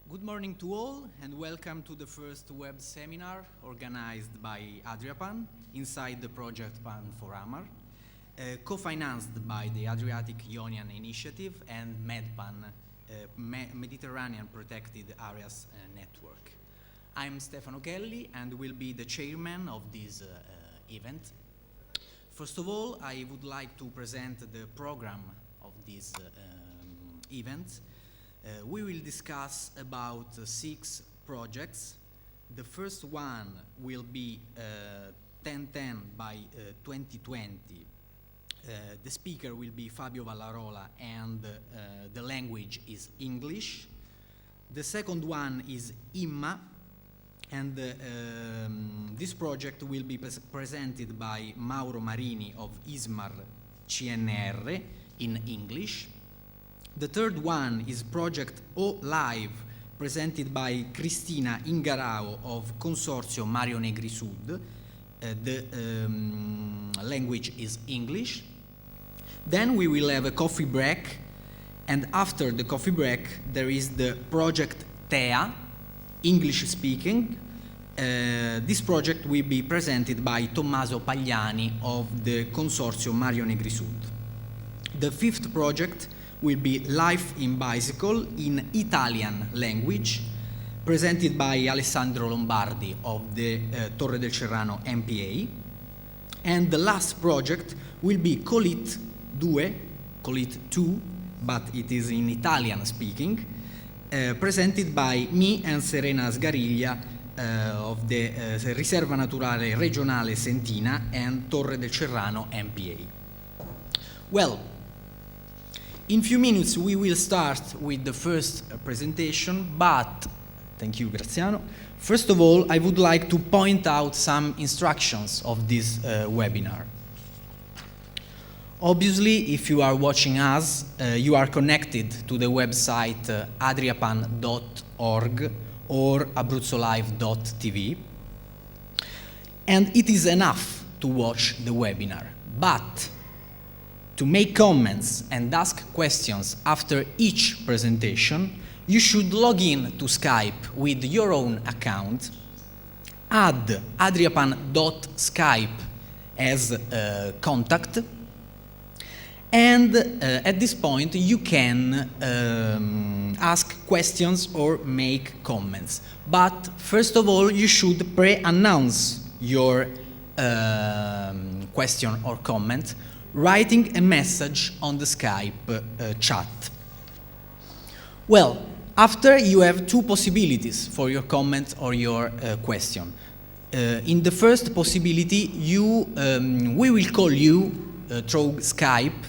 Good morning to all and welcome to the first web seminar organized by Adriapan inside the project PANforAMaR, co-financed by the Adriatic Ionian Initiative and MEDPAN, Mediterranean Protected Areas Network. I'm Stefano Chelli and will be the chairman of this event. First of all, I would like to present the program of this event. We will discuss about 6 projects. The first one will be 1010 by 2020. The speaker will be Fabio Vallarola and the language is English. The second one is IMMA, and this project will be presented by Mauro Marini of ISMAR CNR in English. The third one is Project O Live, presented by Cristina Ingarao of Consorzio Mario Negri Sud. The language is English. Then we will have a coffee break, and after the coffee break there is the Project TEA, English speaking. This project will be presented by Tommaso Pagliani of the Consorzio Mario Negri Sud. The fifth project will be Life in Bicycle in Italian language, presented by Alessandro Lombardi of the Torre del Cerrano MPA. And the last project will be Colit 2, but it is in Italian speaking, presented by me and Serena Sgariglia of the Riserva Naturale Regionale Sentina and Torre del Cerrano MPA. Well, in few minutes we will start with the first presentation, but, thank you Graziano, first of all I would like to point out some instructions of this webinar. Obviously, if you are watching us, you are connected to the website adriapan.org or abruzzolive.tv, and it is enough to watch the webinar, but to make comments and ask questions after each presentation, you should log in to Skype with your own account, add adriapan.skype as contact, and at this point you can ask questions or make comments. But first of all, you should pre-announce your question or comment, writing a message on the Skype chat. Well, after you have 2 possibilities for your comment or your question. In the first possibility, we will call you through Skype,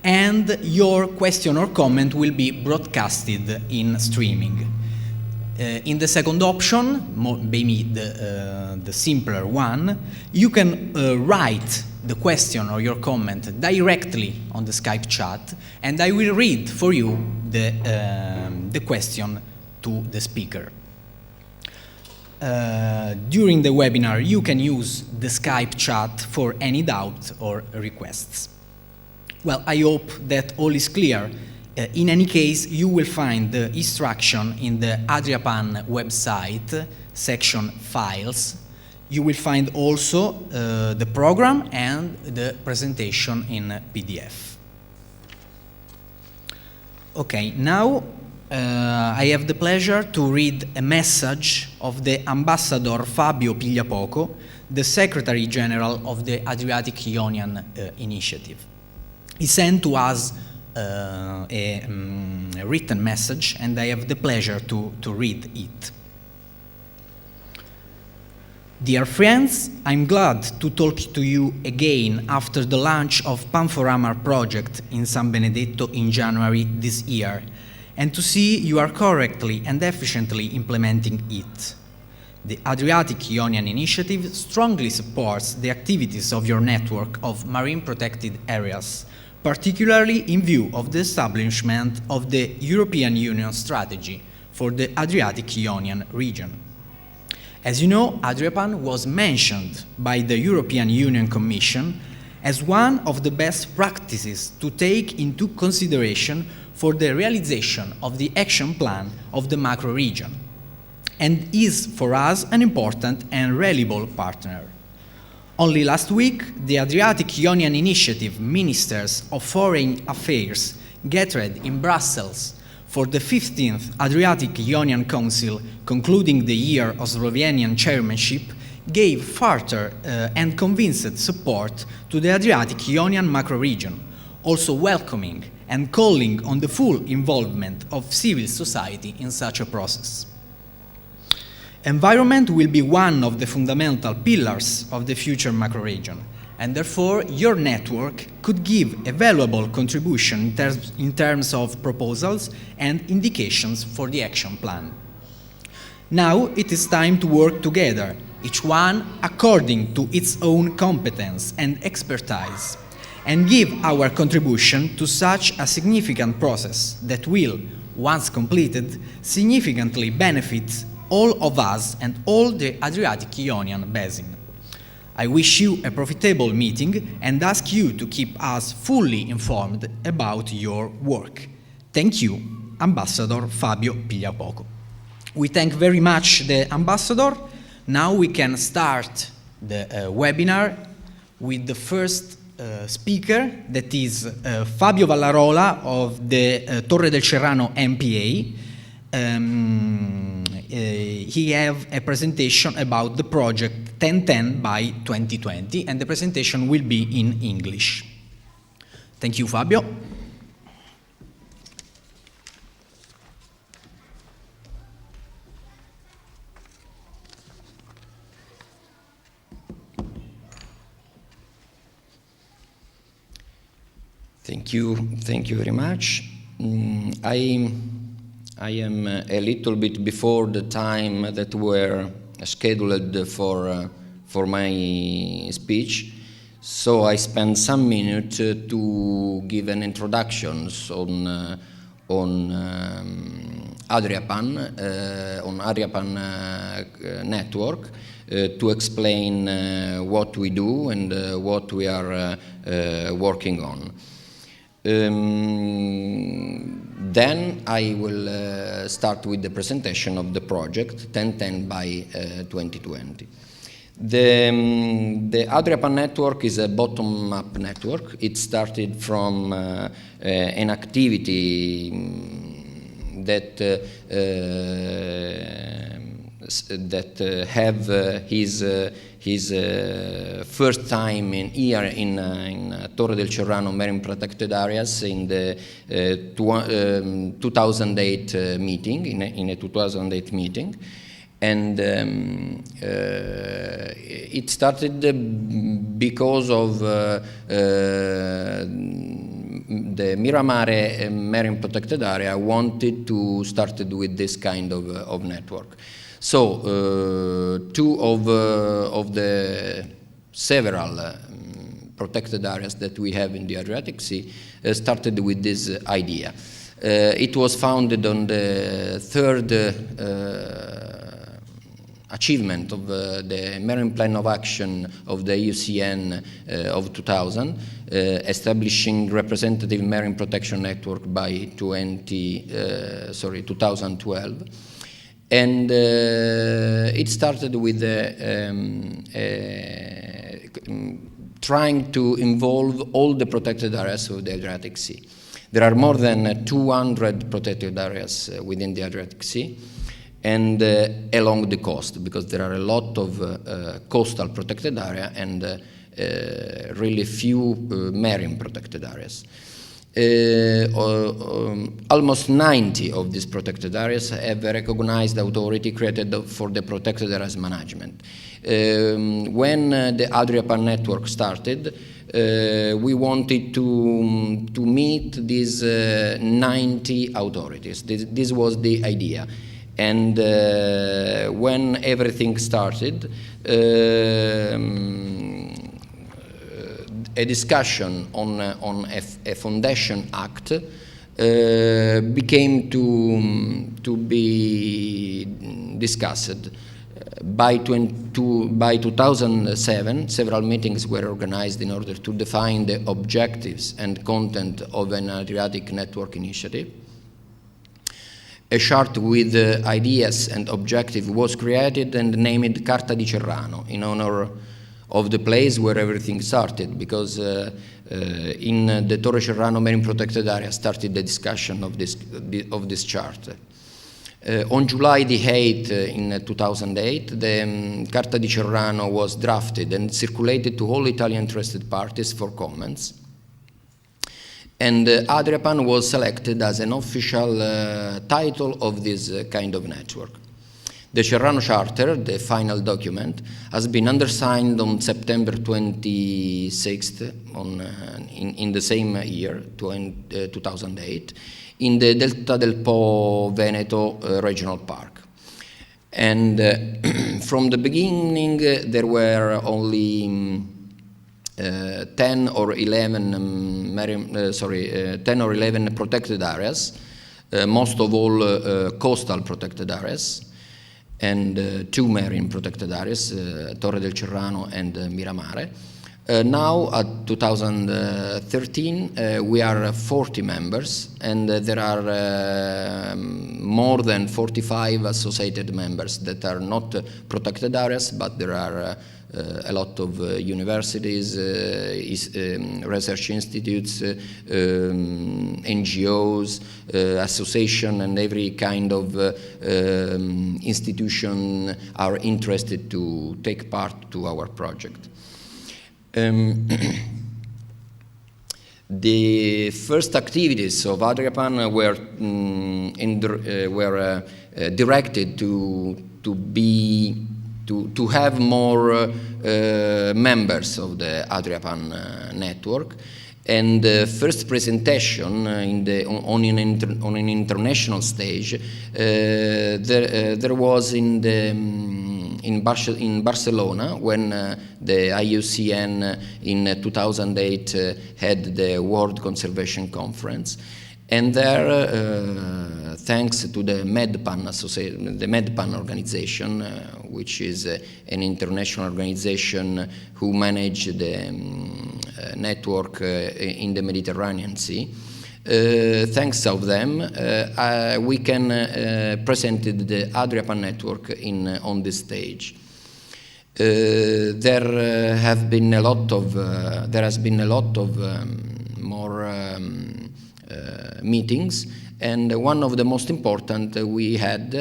and your question or comment will be broadcasted in streaming. In the second option, maybe the simpler one, you can write the question or your comment directly on the Skype chat, and I will read for you the question to the speaker. During the webinar, you can use the Skype chat for any doubt or requests. Well, I hope that all is clear. In any case, you will find the instruction in the Adriapan website, section Files. You will find also the program and the presentation in PDF. Okay, now I have the pleasure to read a message of the Ambassador Fabio Pigliapoco, the Secretary General of the Adriatic Ionian Initiative. He sent to us a written message, and I have the pleasure to read it. Dear friends, I'm glad to talk to you again after the launch of PANforAMaR project in San Benedetto in January this year, and to see you are correctly and efficiently implementing it. The Adriatic Ionian Initiative strongly supports the activities of your network of marine protected areas, particularly in view of the establishment of the European Union strategy for the Adriatic Ionian region. As you know, Adriapan was mentioned by the European Union Commission as one of the best practices to take into consideration for the realization of the action plan of the macro region, and is for us an important and reliable partner. Only last week, the Adriatic Ionian Initiative Ministers of Foreign Affairs gathered in Brussels for the 15th Adriatic Ionian Council, concluding the year of Slovenian chairmanship, gave further and convinced support to the Adriatic Ionian macro region, also welcoming and calling on the full involvement of civil society in such a process. Environment will be one of the fundamental pillars of the future macro region, and therefore your network could give a valuable contribution in terms of proposals and indications for the action plan. Now it is time to work together, each one according to its own competence and expertise, and give our contribution to such a significant process that will, once completed, significantly benefit all of us and all the Adriatic Ionian basin. I wish you a profitable meeting and ask you to keep us fully informed about your work. Thank you, Ambassador Fabio Pigliapoco. We thank very much the Ambassador. Now we can start the webinar with the first speaker, that is Fabio Vallarola of the Torre del Cerrano MPA. He have a presentation about the project 1010 by 2020, and the presentation will be in English. Thank you, Fabio. Thank you very much. I am a little bit before the time that were scheduled for my speech, so I spent some minutes to give an introduction on Adriapan network, to explain what we do and what we are working on. Then I will start with the presentation of the project 1010 by 2020. The Adriapan network is a bottom-up network. It started from an activity that have his first time here in Torre del Cerrano marine protected areas in the 2008 meeting, in a 2008 meeting. And it started because of the Miramare marine protected area wanted to start with this kind of network. So two of the several protected areas that we have in the Adriatic Sea started with this idea. It was founded on the third achievement of the Marine Plan of Action of the IUCN of 2000, establishing representative marine protection network by 2012. And it started with trying to involve all the protected areas of the Adriatic Sea. There are more than 200 protected areas within the Adriatic Sea, and along the coast, because there are a lot of coastal protected area and really few marine protected areas. Almost 90 of these protected areas have a recognized authority created for the protected areas management. When the Adriapan network started, we wanted to meet these 90 authorities. This was the idea. And when everything started, a discussion on a foundation act became to be discussed. By 2007, several meetings were organized in order to define the objectives and content of an Adriatic Network initiative. A chart with ideas and objectives was created and named Carta di Cerrano in honor of the place where everything started, because in the Torre del Cerrano Marine Protected Area started the discussion of this chart. On July the 8th in 2008, the Carta di Cerrano was drafted and circulated to all Italian interested parties for comments. And Adriapan was selected as an official title of this kind of network. The Cerrano Charter, the final document, has been undersigned on September 26th in the same year, 2008, in the Delta del Po Veneto Regional Park. And from the beginning, there were only 10 or 11 protected areas, most of all coastal protected areas, and 2 marine protected areas, Torre del Cerrano and Miramare. Now, at 2013, we are 40 members, and there are more than 45 associated members that are not protected areas, but there are a lot of universities, research institutes, NGOs, association, and every kind of institution are interested to take part to our project. The first activities of Adriapan were directed to have more members of the Adriapan network, and the first presentation on an international stage there was in Barcelona, when the IUCN in 2008 had the World Conservation Conference. And there, thanks to the MedPAN organization, which is an international organization who manages the network in the Mediterranean Sea, thanks to them, we can present the Adriapan network on this stage. There has been a lot of more meetings, and one of the most important we had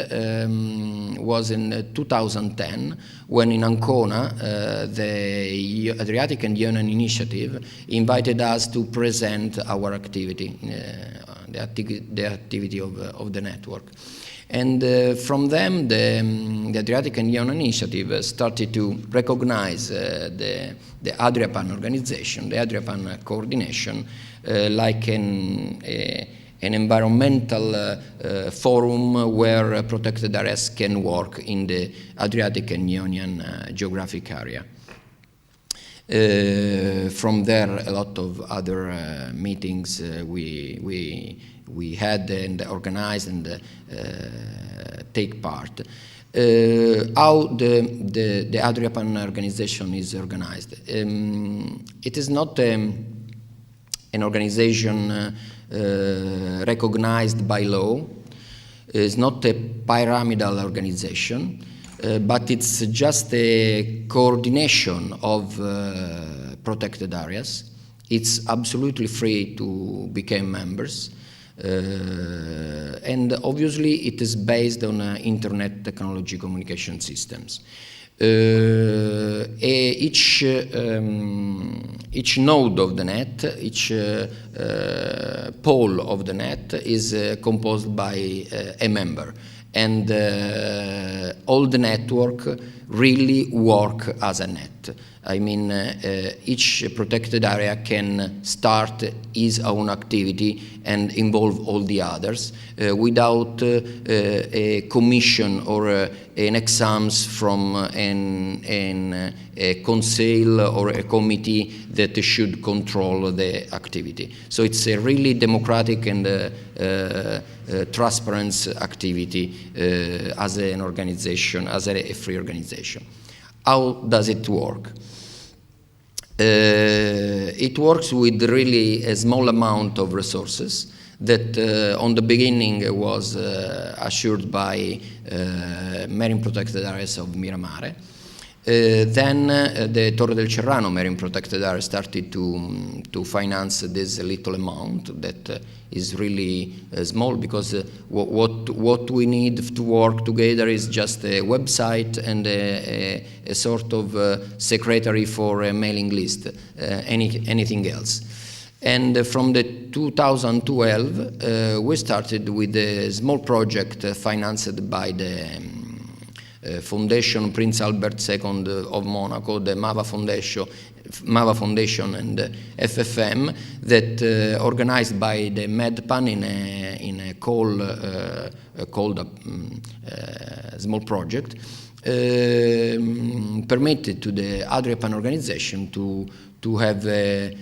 was in 2010, when in Ancona the Adriatic and Ionian Initiative invited us to present our activity, the activity of the network. And from them, the Adriatic and Ionian Initiative started to recognize the Adriapan organization, the Adriapan coordination, like an environmental forum where protected areas can work in the Adriatic and Ionian geographic area. From there, a lot of other meetings we had and organized and take part. How the Adriapan organization is organized? It is not an organization recognized by law. It's not a pyramidal organization, but it's just a coordination of protected areas. It's absolutely free to become members. And obviously it is based on internet technology communication systems. Each node of the net, each pole of the net is composed by a member, and all the network really work as a net. I mean, each protected area can start its own activity and involve all the others without a commission or an exams from a council or a committee that should control the activity. So it's a really democratic and transparent activity as an organization, as a free organization. How does it work? It works with really a small amount of resources that on the beginning was assured by marine protected areas of Miramare. Then the Torre del Cerrano marine protected area started to finance this little amount that is really small, because what we need to work together is just a website and a sort of secretary for a mailing list, anything else. And from the 2012 we started with a small project financed by the Foundation Prince Albert II of Monaco, the MAVA Foundation and FFM, that organized by the MedPan in a called small project, permitted to the Adriapan organization to have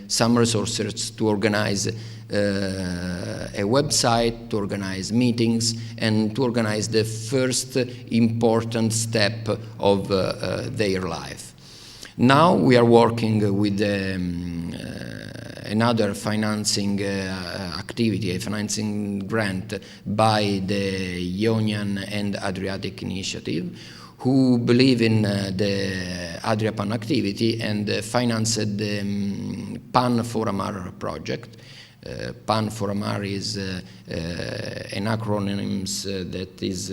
some resources to organize a website, to organize meetings, and to organize the first important step of their life. Now we are working with another financing activity, a financing grant by the Ionian and Adriatic Initiative, who believe in the Adriapan activity and financed the PANforAMaR project. PANforAMaR is an acronym that is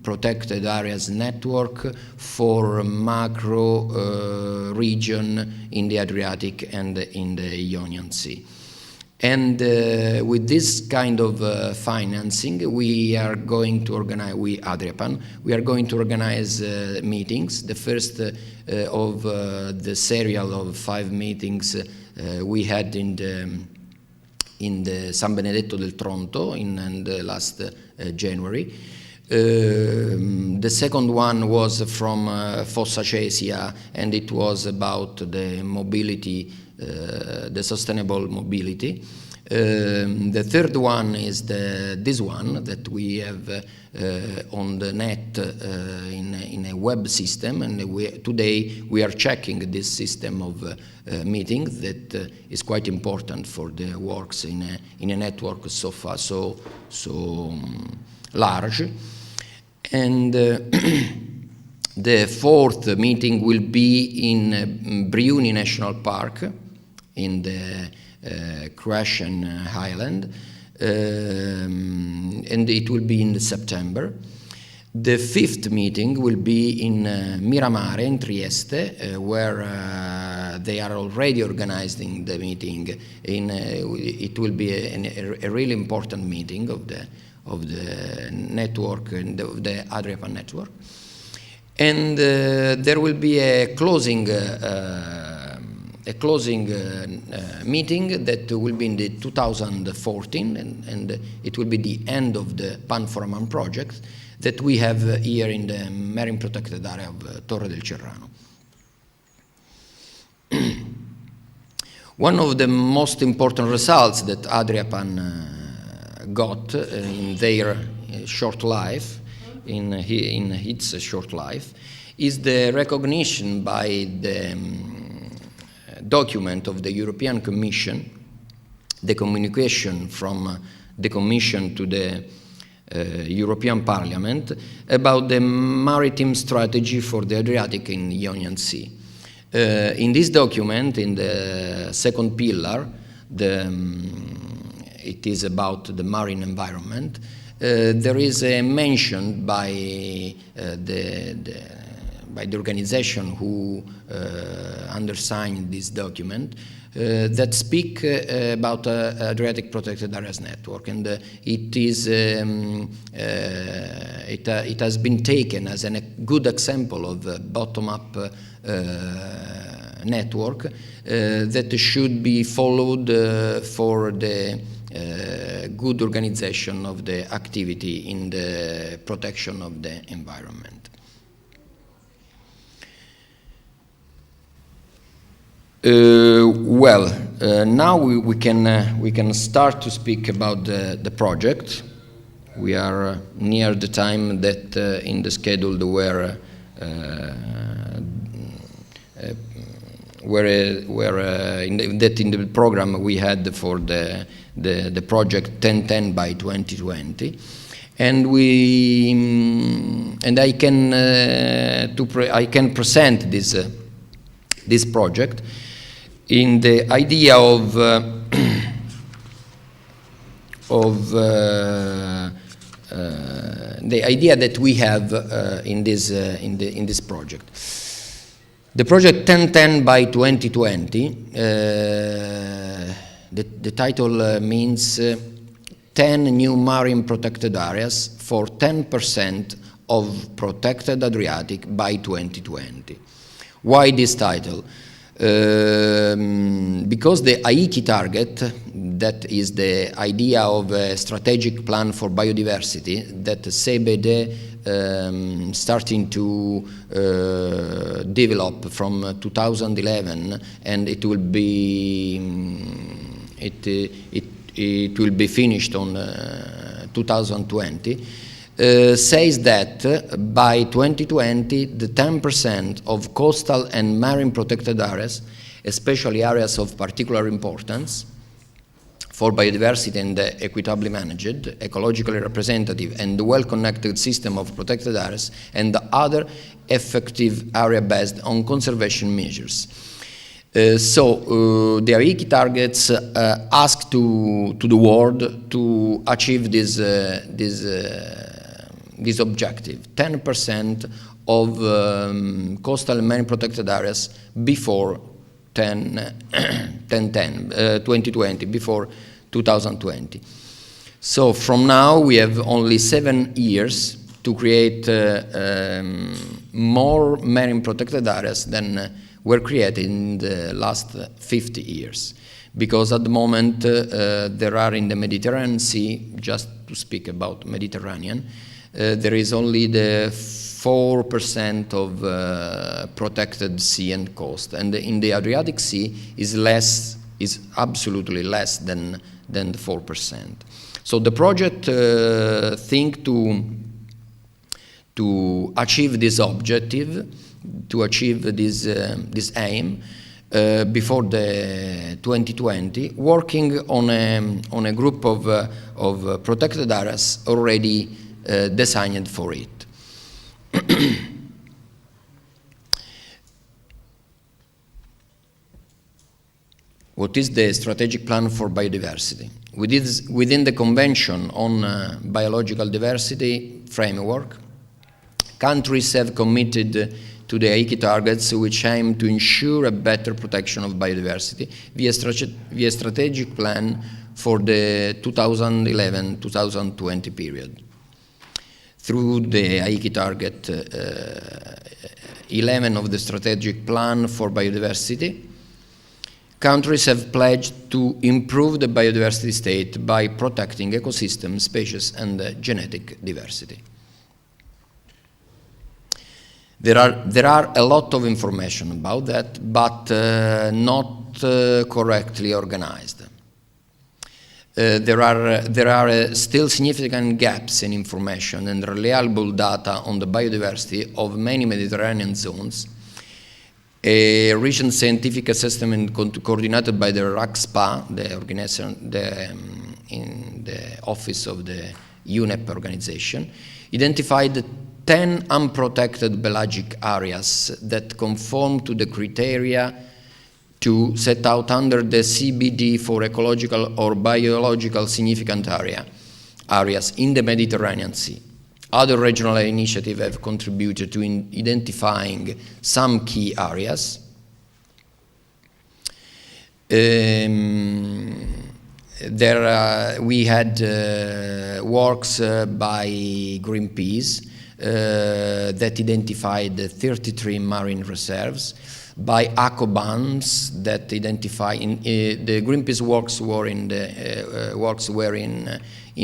Protected Areas Network for Macro Region in the Adriatic and in the Ionian Sea. And with this kind of financing, we are going to organize, Adriapan, we are going to organize meetings. The first of the serial of 5 meetings we had in the San Benedetto del Tronto in the last January. The second one was from Fossa Cesia, and it was about the mobility, the sustainable mobility. The third one is this one that we have on the net in a web system, and today we are checking this system of meetings that is quite important for the works in a network so far so large. And the fourth meeting will be in Briuni National Park in the Croatian Highland, and it will be in September. The fifth meeting will be in Miramare in Trieste, where they are already organizing the meeting. It will be a really important meeting of the network, and the Adriapan network. And there will be a closing meeting that will be in the 2014, and it will be the end of the PANforAMaR project that we have here in the marine protected area of Torre del Cerrano. One of the most important results that Adriapan got in their short life, in its short life, is the recognition by the document of the European Commission, the communication from the Commission to the European Parliament about the maritime strategy for the Adriatic and Ionian Sea. In this document, in the second pillar, it is about the marine environment. There is a mention by the organization who undersigned this document that speak about Adriatic Protected Areas Network, and it has been taken as a good example of a bottom-up network that should be followed for the good organization of the activity in the protection of the environment. Now we can start to speak about the project. we are near the time that in the schedule where in the program we had for the project 1010 by 2020, and I can present this project in the idea of the idea that we have in this project. The project 1010 by 2020, the title means 10 new marine protected areas for 10% of protected Adriatic by 2020. Why this title? Because the IAI target, that is the idea of a strategic plan for biodiversity that CBD starting to develop from 2011, and it will be it will be finished on 2020. Says that by 2020, the 10% of coastal and marine protected areas, especially areas of particular importance for biodiversity and equitably managed, ecologically representative and well-connected system of protected areas, and the other effective area based on conservation measures. So the IAI targets ask to the world to achieve this objective, 10% of coastal and marine protected areas before 2020, before 2020. So from now we have only 7 years to create more marine protected areas than were created in the last 50 years. Because at the moment there are in the Mediterranean Sea, just to speak about Mediterranean, there is only the 4% of protected sea and coast, and in the Adriatic Sea is absolutely less than the 4%. So the project think to achieve this objective, to achieve this aim before the 2020, working on a group of protected areas already designed for it. What is the strategic plan for biodiversity? Within the Convention on Biological Diversity framework, countries have committed to the IAI targets, which aim to ensure a better protection of biodiversity via strategic plan for the 2011-2020 period. Through the IAI target 11 of the strategic plan for biodiversity, countries have pledged to improve the biodiversity state by protecting ecosystem, species, and genetic diversity. There are a lot of information about that, but not correctly organized. There are still significant gaps in information and reliable data on the biodiversity of many Mediterranean zones. A recent scientific assessment coordinated by the RACSPA, the organization, in the office of the UNEP organization, identified 10 unprotected pelagic areas that conform to the criteria to set out under the CBD for ecological or biological significant areas in the Mediterranean Sea. Other regional initiatives have contributed to identifying some key areas. We had works by Greenpeace that identified 33 marine reserves, by ACOBAMS that identify the Greenpeace works were in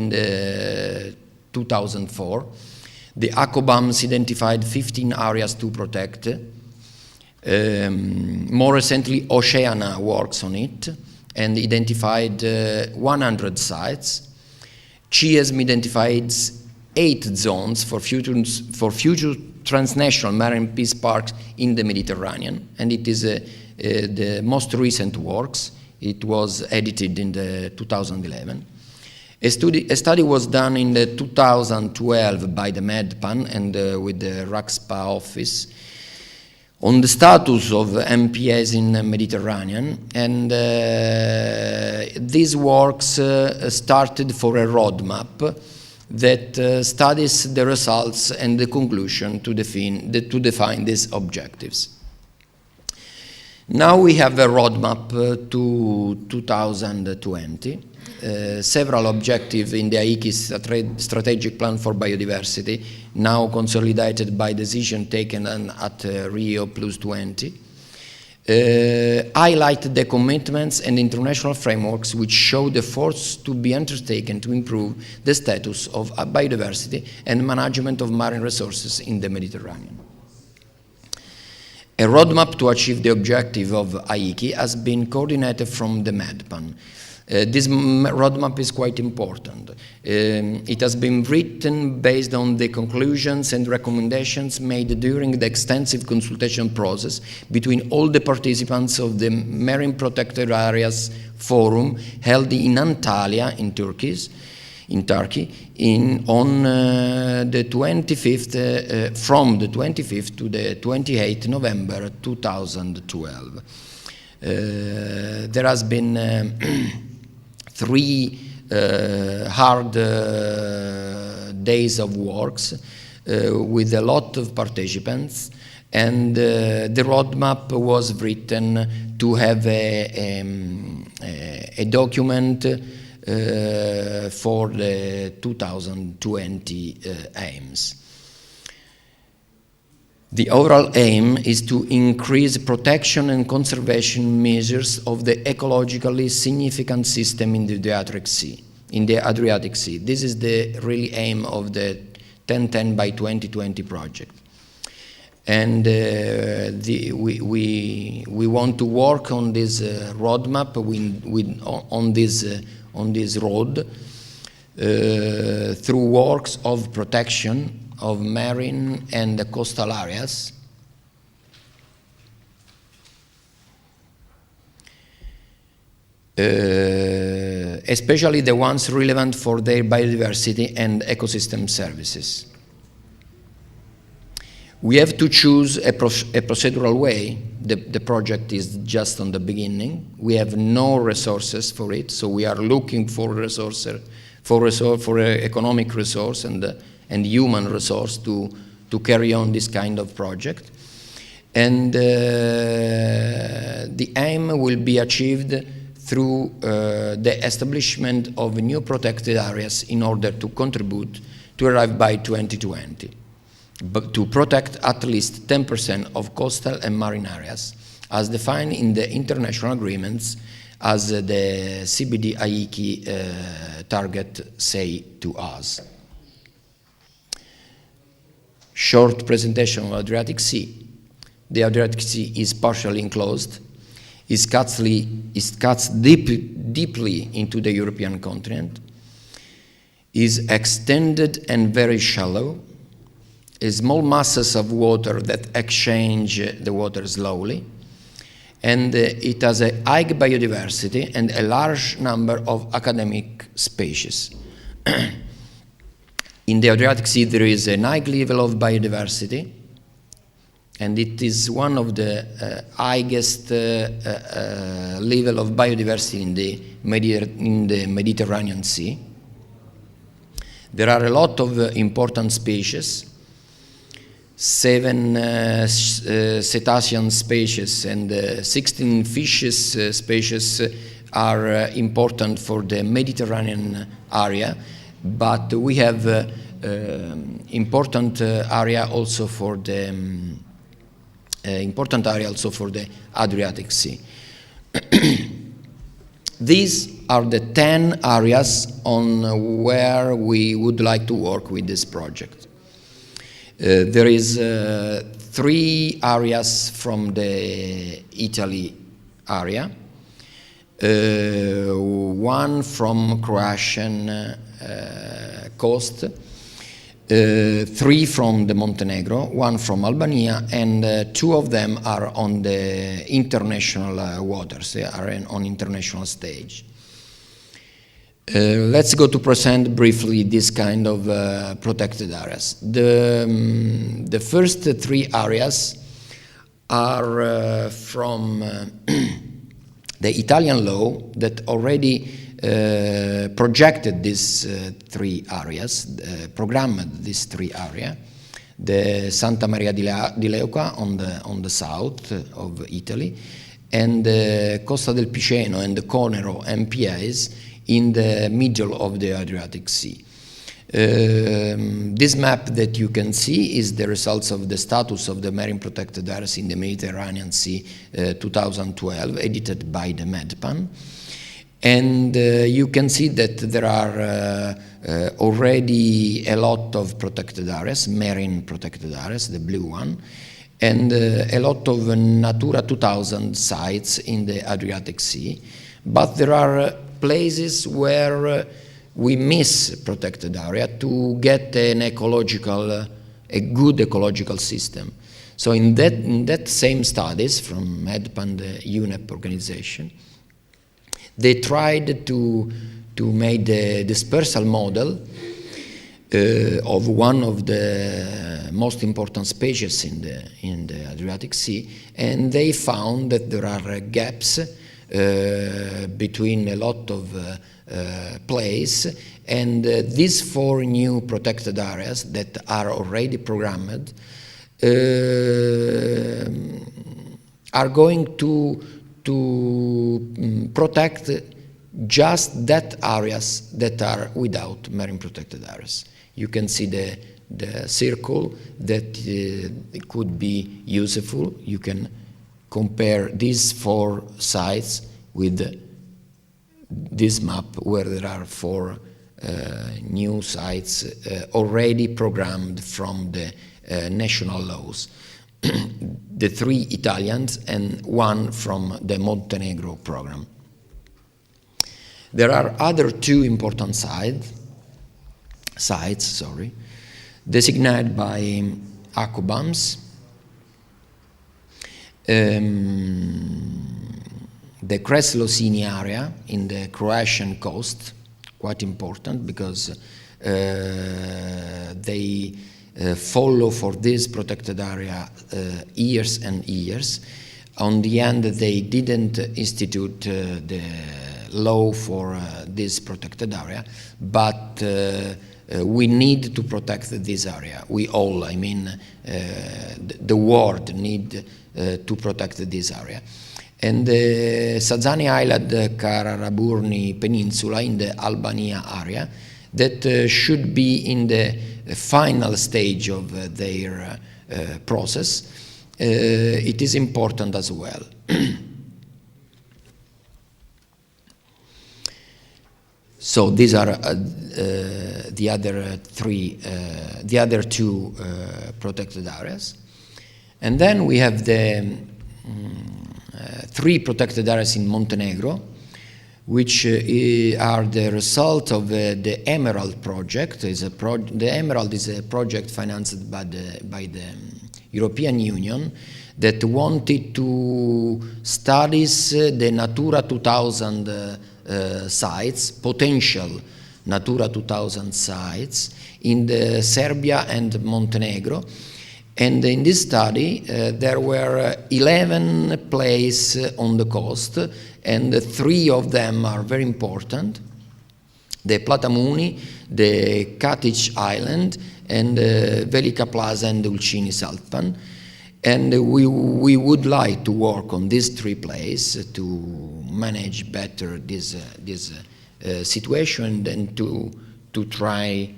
the 2004. The ACOBAMS identified 15 areas to protect. More recently, Oceana works on it and identified 100 sites. CIESM identifies 8 zones for future transnational marine peace parks in the Mediterranean, and it is the most recent works. It was edited in the 2011. A study was done in the 2012 by the MEDPAN and with the RACSPA office on the status of MPAs in the Mediterranean, and these works started for a roadmap that studies the results and the conclusion to define these objectives. Now we have a roadmap to 2020. Several objectives in the IAI strategic plan for biodiversity, now consolidated by decision taken at Rio +20, highlight the commitments and international frameworks which show the efforts to be undertaken to improve the status of biodiversity and management of marine resources in the Mediterranean. A roadmap to achieve the objective of IAI has been coordinated from the MEDPAN. This roadmap is quite important. It has been written based on the conclusions and recommendations made during the extensive consultation process between all the participants of the Marine Protected Areas Forum held in Antalya in Turkey on the 25th, from the 25th to the 28th November 2012. There has been 3 hard days of works with a lot of participants, and the roadmap was written to have a document for the 2020 aims. The overall aim is to increase protection and conservation measures of the ecologically significant system in the Adriatic Sea. This is the really aim of the 1010 by 2020 project. And we want to work on this roadmap on this road through works of protection of marine and coastal areas, especially the ones relevant for their biodiversity and ecosystem services. We have to choose a procedural way. The project is just on the beginning. We have no resources for it, so we are looking for economic resource and human resource to carry on this kind of project. And the aim will be achieved through the establishment of new protected areas in order to contribute to arrive by 2020, but to protect at least 10% of coastal and marine areas, as defined in the international agreements, as the CBD IAI target say to us. Short presentation of Adriatic Sea. The Adriatic Sea is partially enclosed. It cuts deeply into the European continent. Is extended and very shallow. Small masses of water that exchange the water slowly. And it has a high biodiversity and a large number of academic species. In the Adriatic Sea, there is a high level of biodiversity, and it is one of the highest level of biodiversity in the Mediterranean Sea. There are a lot of important species, 7 cetacean species and 16 fishes species are important for the Mediterranean area. But we have important area also for the Adriatic Sea. These are the 10 areas on where we would like to work with this project. There is 3 areas from the Italy area, 1 from Croatian coast, 3 from the Montenegro, 1 from Albania, and 2 of them are on the international waters. They are on international stage. Let's go to present briefly this kind of protected areas. The first 3 areas are from the Italian law that already projected these 3 areas, programmed these 3 areas. The Santa Maria di Leuca on the south of Italy, and the Costa del Piceno and the Conero MPAs in the middle of the Adriatic Sea. This map that you can see is the results of the status of the marine protected areas in the Mediterranean Sea 2012, edited by the MEDPAN. And you can see that there are already a lot of protected areas, marine protected areas, the blue one, and a lot of Natura 2000 sites in the Adriatic Sea. But there are places where we miss protected area to get a good ecological system. So in that same studies from MEDPAN, the UNEP organization, they tried to make the dispersal model of one of the most important species in the Adriatic Sea, and they found that there are gaps between a lot of places, and these 4 new protected areas that are already programmed are going to protect just that areas that are without marine protected areas. You can see the circle that could be useful. You can compare these 4 sites with this map where there are 4 new sites already programmed from the national laws. The 3 Italians and 1 from the Montenegro program. There are other 2 important sites, designated by ACOBAMS. The Cres-Losini area in the Croatian coast, quite important because they follow for this protected area years and years. On the end, they didn't institute the law for this protected area, but we need to protect this area. We all, I mean, the world need to protect this area. And the Sazzani Island, Kararaburni Peninsula in the Albania area, that should be in the final stage of their process. It is important as well. So these are the other 2 protected areas, and then we have the 3 protected areas in Montenegro, which are the result of the Emerald project. The Emerald is a project financed by the European Union that wanted to study the Natura 2000 sites, potential Natura 2000 sites in the Serbia and Montenegro. And in this study, there were 11 places on the coast, and 3 of them are very important: the Platamuni, the Katic Island, and Velika Plaza and Ulcini Saltpan. And we would like to work on these 3 places to manage better this situation and to try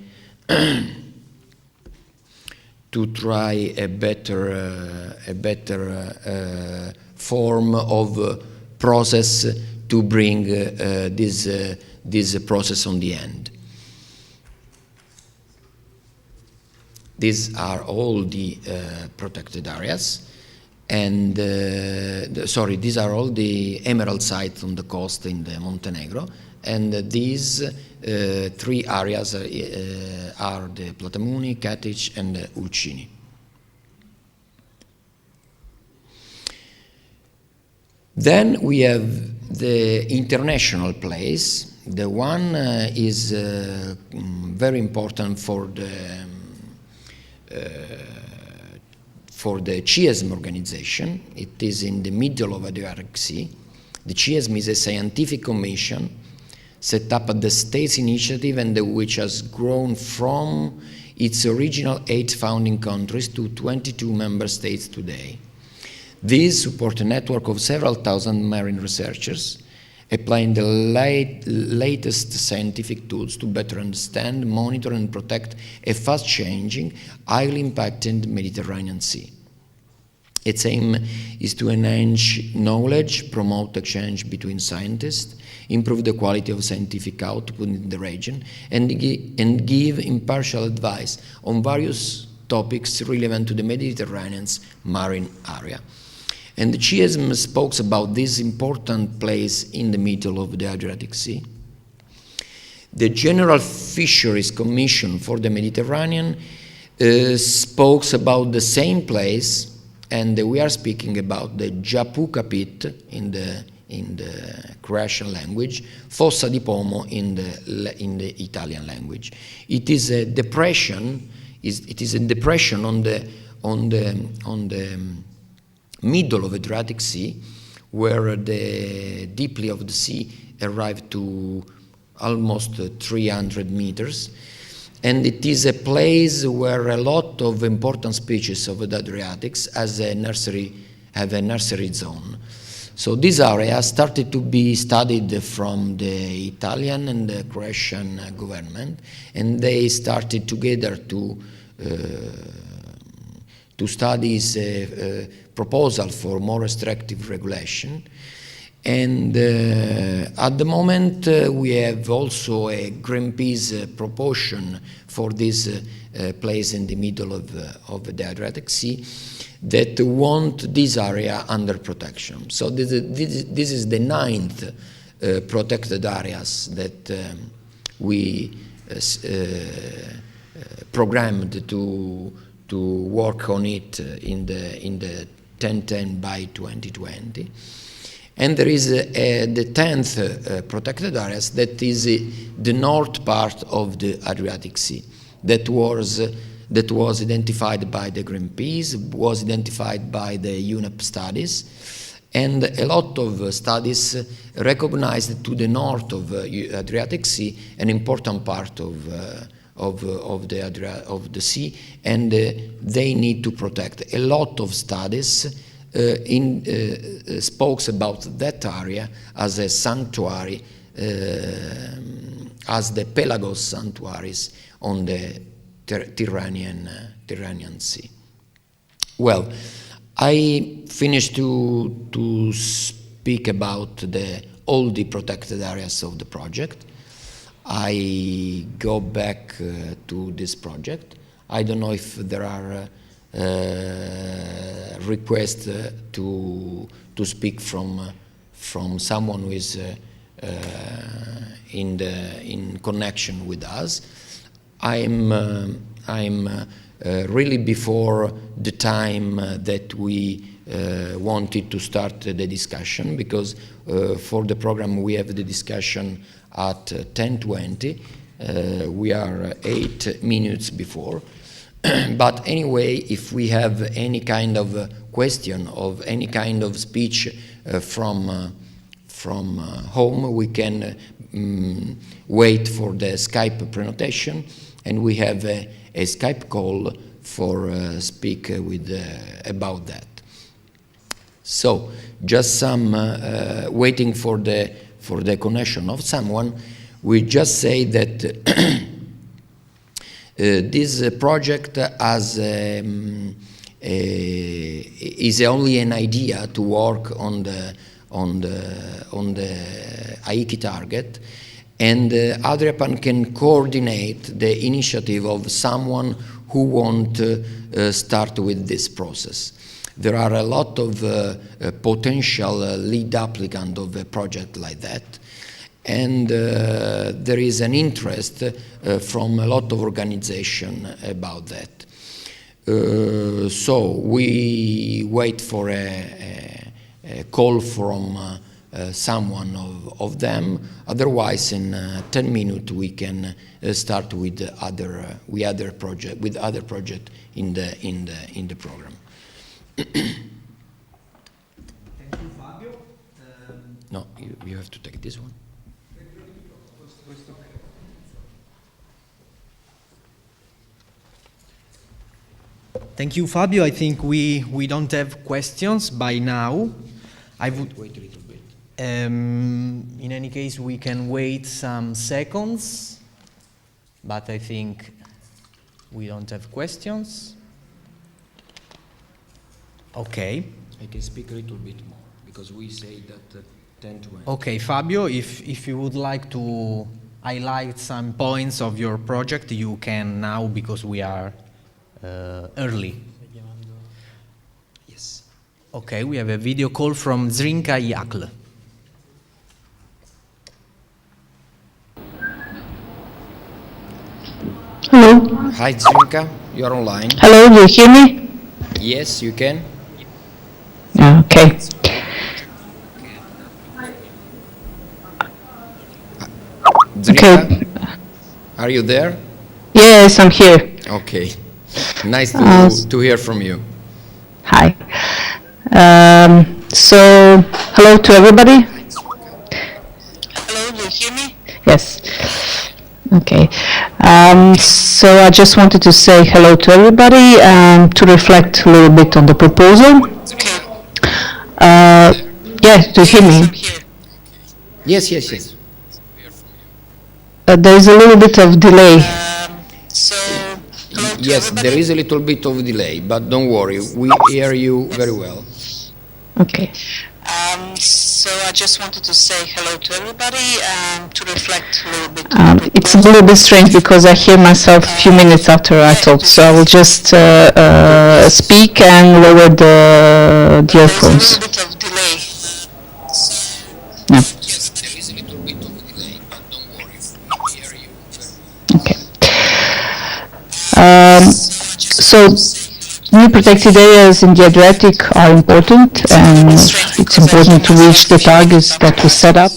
a better form of process to bring this process on the end. These are all the protected areas. And sorry, these are all the emerald sites on the coast in the Montenegro, and these three areas are the Platamuni, Katic, and Ulcini. Then we have the international place. The one is very important for the CIESM organization. It is in the middle of Adriatic Sea. The CIESM is a scientific commission set up at the States Initiative and which has grown from its original 8 founding countries to 22 member states today. These support a network of several thousand marine researchers, applying the latest scientific tools to better understand, monitor, and protect a fast-changing, highly impacted Mediterranean Sea. Its aim is to enhance knowledge, promote exchange between scientists, improve the quality of scientific output in the region, and give impartial advice on various topics relevant to the Mediterranean's marine area. And the CIESM spoke about this important place in the middle of the Adriatic Sea. The General Fisheries Commission for the Mediterranean spoke about the same place, and we are speaking about the Japuka pit in the Croatian language, Fossa di Pomo in the Italian language. It is a depression. It is a depression on the middle of the Adriatic Sea, where the deeply of the sea arrived to almost 300 meters, and it is a place where a lot of important species of the Adriatics have a nursery zone. So this area started to be studied from the Italian and the Croatian government, and they started together to study a proposal for more restrictive regulation. And at the moment we have also a Greenpeace proportion for this place in the middle of the Adriatic Sea that want this area under protection. So this is the 9th protected areas that we programmed to work on it in the 1010 by 2020. And there is the 10th protected areas that is the north part of the Adriatic Sea that was identified by the Greenpeace, was identified by the UNEP studies, and a lot of studies recognized to the north of Adriatic Sea an important part of the sea, and they need to protect. A lot of studies spoke about that area as a sanctuary, as the Pelagos sanctuaries on the Tyrrhenian Sea. Well, I finished to speak about all the protected areas of the project. I go back to this project. I don't know if there are requests to speak from someone who is in connection with us. I'm really before the time that we wanted to start the discussion, because for the program we have the discussion at 10:20. We are 8 minutes before. But anyway, if we have any kind of question, of any kind of speech from home, we can wait for the Skype pre-notation, and we have a Skype call for speak with about that. So just some waiting for the connection of someone. We just say that this project has is only an idea to work on the IAI target, and Adriapan can coordinate the initiative of someone who want to start with this process. There are a lot of potential lead applicant of a project like that, and there is an interest from a lot of organization about that. So we wait for a call from someone of them. Otherwise, in 10 minutes we can start with other project in the program. Thank you, Fabio. No, you have to take this one. Thank you, Fabio. I think we don't have questions by now. I would wait a little bit. In any case, we can wait some seconds, but I think we don't have questions. Okay. I can speak a little bit more because we say that 10 to 20. Okay, Fabio, if you would like to highlight some points of your project, you can now because we are early. Yes. Okay, we have a video call from Zrinka Jakl. Hello. Hi, Zrinka. You are online. Hello, do you hear me? Yes, you can. Okay. Zrinka, Okay. are you there? Yes, I'm here. Okay. Nice to hear from you. Hi. So, hello to everybody. Hello, do you hear me? Yes. Okay. So I just wanted to say hello to everybody and to reflect a little bit on the proposal. Yes, do you hear me? Yes. There is a little bit of delay. Yes, there is a little bit of delay, but don't worry, we hear you very well. Okay. So I just wanted to say hello to everybody and to reflect a little bit. It's a little bit strange because I hear myself a few minutes after I talk, so I will just speak and lower the earphones. There's a little bit of delay. Yeah. Yes, there is a little bit of delay, but don't worry, we hear you very well. Okay. So, new protected areas in the Adriatic are important, and it's important to reach the targets that we set up,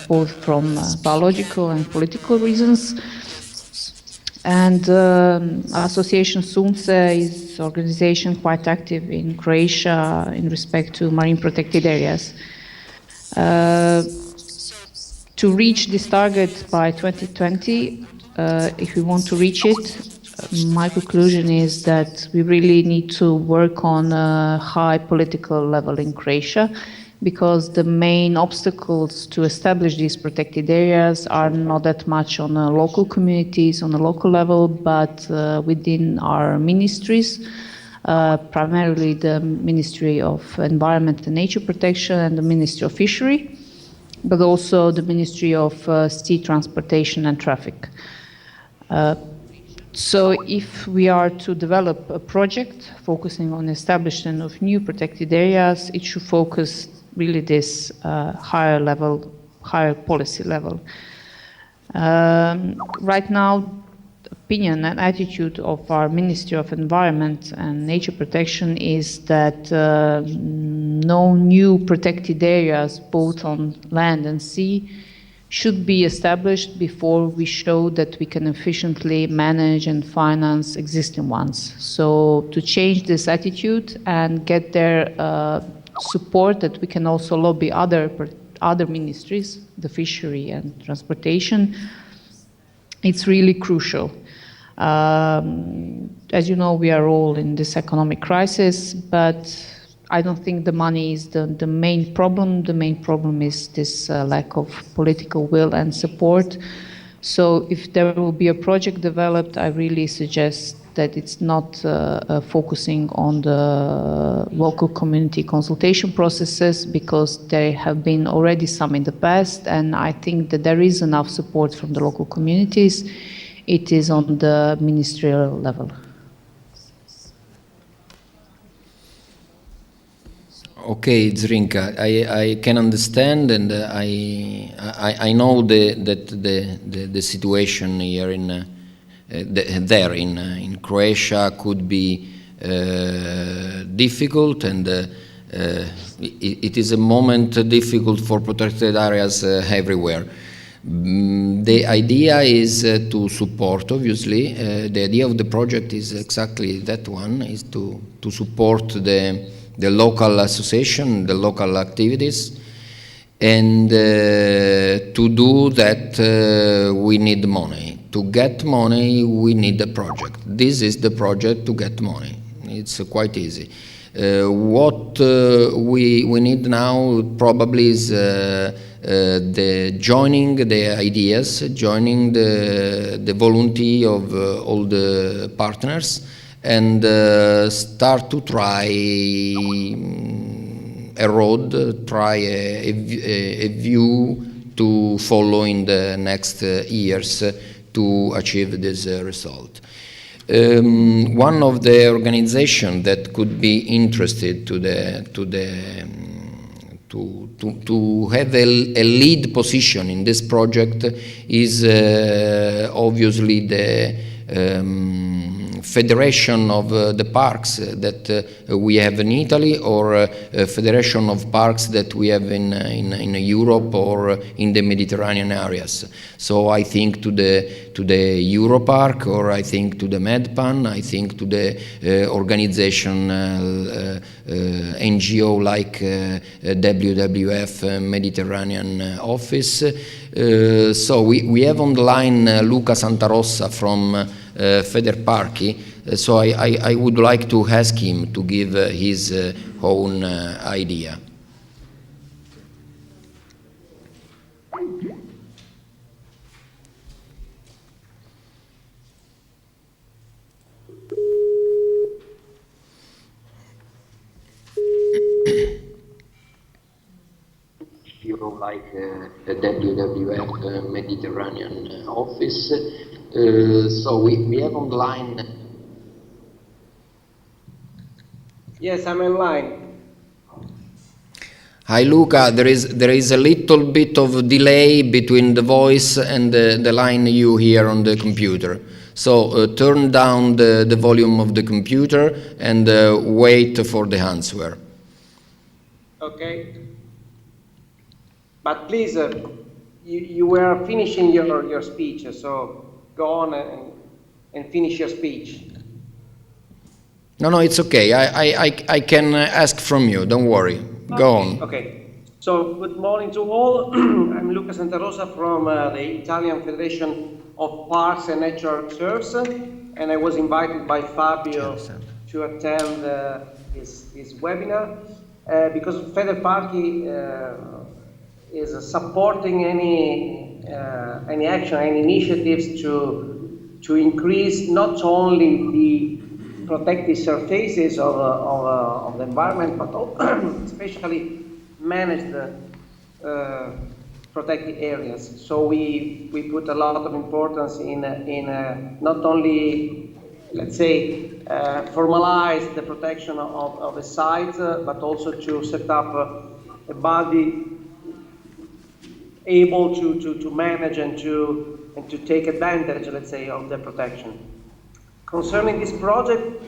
both from biological and political reasons. And Association SUNCE is an organization quite active in Croatia in respect to marine protected areas. To reach this target by 2020, if we want to reach it, my conclusion is that we really need to work on a high political level in Croatia, because the main obstacles to establish these protected areas are not that much on the local communities, on the local level, but within our ministries, primarily the Ministry of Environment and Nature Protection and the Ministry of Fishery, but also the Ministry of Sea Transportation and Traffic. So if we are to develop a project focusing on establishment of new protected areas, it should focus really this higher policy level. Right now, the opinion and attitude of our Ministry of Environment and Nature Protection is that no new protected areas, both on land and sea, should be established before we show that we can efficiently manage and finance existing ones. So to change this attitude and get their support, that we can also lobby other ministries, the fishery and transportation, it's really crucial. As you know, we are all in this economic crisis, but I don't think the money is the main problem. The main problem is this lack of political will and support. So if there will be a project developed, I really suggest that it's not focusing on the local community consultation processes, because there have been already some in the past, and I think that there is enough support from the local communities. It is on the ministerial level. Okay, Zrinka, I can understand, and I know the situation here in Croatia could be difficult, and it is a moment difficult for protected areas everywhere. The idea is to support, obviously. The idea of the project is exactly that one, is to support the local association, the local activities, and to do that we need money. To get money, we need a project. This is the project to get money. It's quite easy. What we need now probably is the joining the ideas, joining the volunteer of all the partners, and start to try a road, try a view to follow in the next years to achieve this result. One of the organizations that could be interested to have a lead position in this project is obviously the federation of the parks that we have in Italy, or federation of parks that we have in Europe or in the Mediterranean areas. So I think to the Europark, or I think to the MedPan, I think to the organization NGO like WWF Mediterranean Office. So we have on the line Luca Santarossa from Federparchi, so I would like to ask him to give his own idea. Like the WWF Mediterranean Office. So we have on the line. Yes, I'm in line. Hi Luca, there is a little bit of delay between the voice and the line you hear on the computer. So turn down the volume of the computer and wait for the answer. Okay. But please, you were finishing your speech, so go on and finish your speech. No, it's okay. I can ask from you. Don't worry. Go on. Okay. So good morning to all. I'm Luca Santarossa from the Italian Federation of Parks and Natural Reserves, and I was invited by Fabio to attend this webinar because Federparchi is supporting any action, any initiatives to increase not only the protected surfaces of the environment, but especially manage the protected areas. So we put a lot of importance in not only, let's say, formalize the protection of a site, but also to set up a body able to manage and to take advantage, let's say, of the protection. Concerning this project,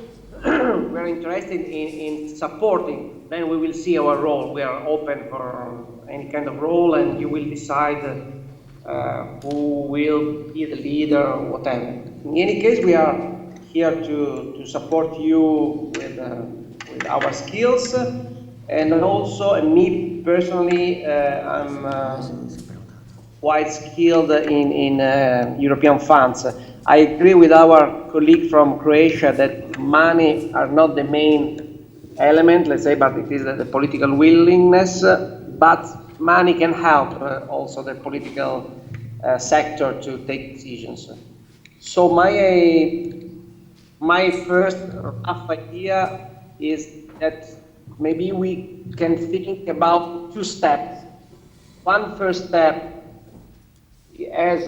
we're interested in supporting. Then we will see our role. We are open for any kind of role, and you will decide who will be the leader or whatever. In any case, we are here to support you with our skills, and also me personally, I'm quite skilled in European funds. I agree with our colleague from Croatia that money are not the main element, let's say, but it is the political willingness, but money can help also the political sector to take decisions. So my first rough idea is that maybe we can think about two steps. One first step, as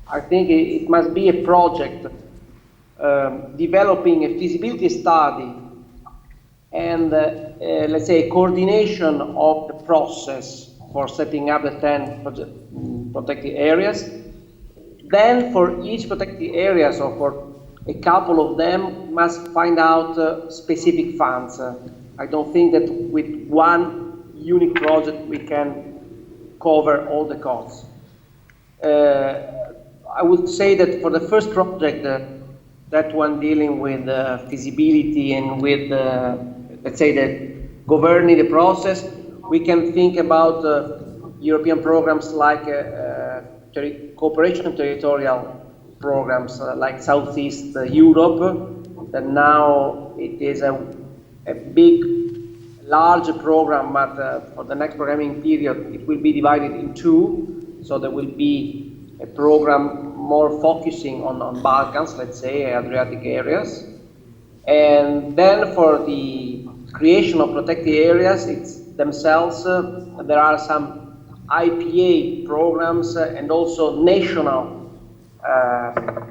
I think it must be a project developing a feasibility study and let's say coordination of the process for setting up the 10 protected areas. Then for each protected areas, or for a couple of them, must find out specific funds. I don't think that with one unique project we can cover all the costs. I would say that for the first project, that one dealing with feasibility and with, let's say, the governing the process, we can think about European programs like cooperation territorial programs like Southeast Europe, that now it is a big, large program, but for the next programming period it will be divided in two, so there will be a program more focusing on Balkans, let's say, Adriatic areas. And then for the creation of protected areas, it's themselves, there are some IPA programs and also national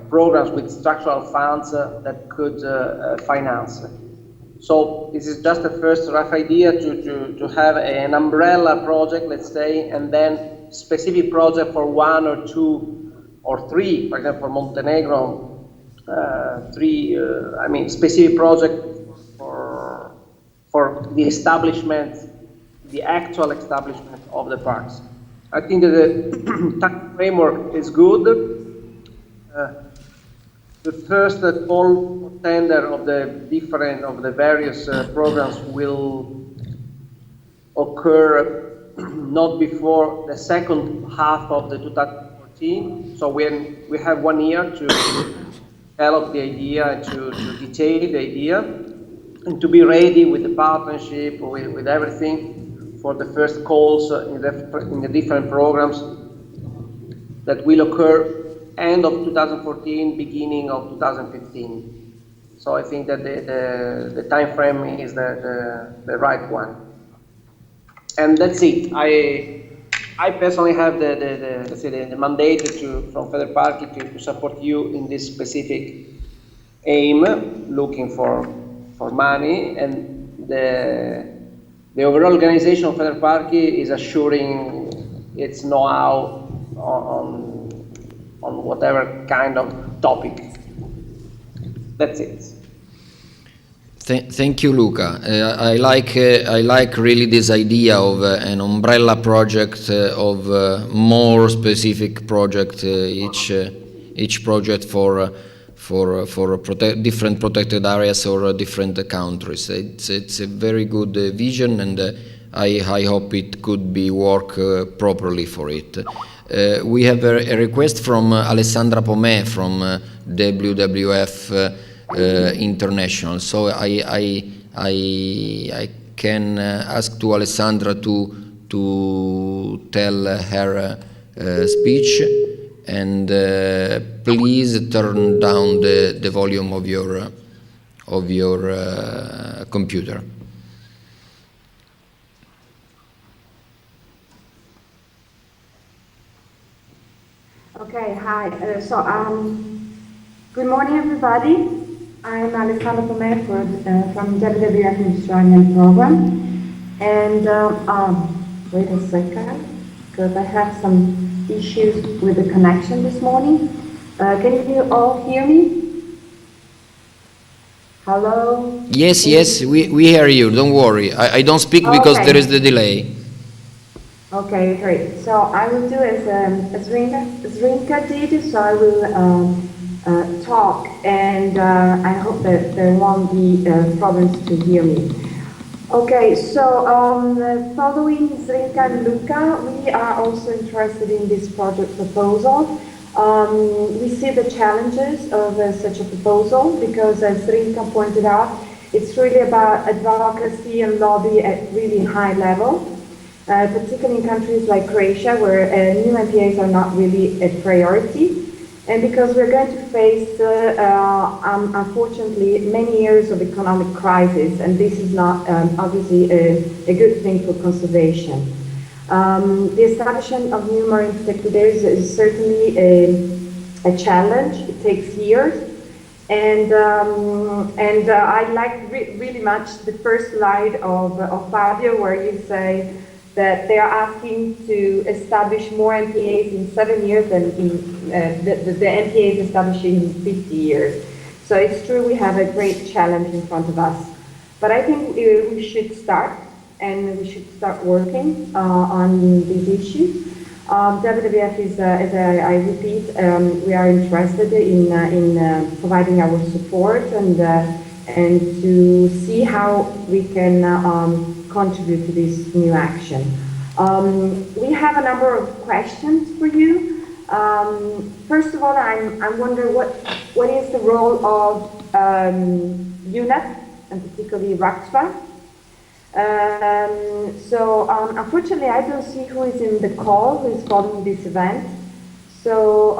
programs with structural funds that could finance. So this is just a first rough idea to have an umbrella project, let's say, and then specific project for one or two or three, for example, for Montenegro, specific project for the establishment, the actual establishment of the parks. I think that the tax framework is good. The first call for tender of the various programs will occur not before the second half of the 2014. So we have 1 year to develop the idea, to detail the idea, and to be ready with the partnership, with everything for the first calls in the different programs that will occur end of 2014, beginning of 2015. So I think that the time frame is the right one. And that's it. I personally have the mandate from Federparchi to support you in this specific aim, looking for money, and the overall organization of Federparchi is assuring its know-how on whatever kind of topic. That's it. Thank you, Luca. I like really this idea of an umbrella project, of more specific project, each project for different protected areas or different countries. It's a very good vision, and I hope it could be work properly for it. We have a request from Alessandra Pomè from WWF International. So I can ask to Alessandra to tell her speech, and please turn down the volume of your computer. Okay, hi. Good morning, everybody. I'm Alessandra Pomè from WWF Australian Program. And wait a second, because I have some issues with the connection this morning. Can you all hear me? Hello? Yes, we hear you. Don't worry. I don't speak because there is the delay. Okay, great. So I will do as Zrinka did, so I will talk, and I hope that there won't be problems to hear me. Okay, so following Zrinka and Luca, we are also interested in this project proposal. We see the challenges of such a proposal because, as Zrinka pointed out, it's really about advocacy and lobby at really high level. Particularly in countries like Croatia, where new MPAs are not really a priority, and because we're going to face, unfortunately, many years of economic crisis, and this is not obviously a good thing for conservation. The establishment of new marine protected areas is certainly a challenge. It takes years, And I like really much the first slide of Fabio, where you say that they are asking to establish more MPAs in 7 years than the MPAs established in 50 years. So it's true, we have a great challenge in front of us. But I think we should start, and we should start working on these issues. WWF is, as I repeat, we are interested in providing our support and to see how we can contribute to this new action. We have a number of questions for you. First of all, I'm wondering what is the role of UNEP, and particularly RACFA. Unfortunately, I don't see who is in the call, who is following this event. So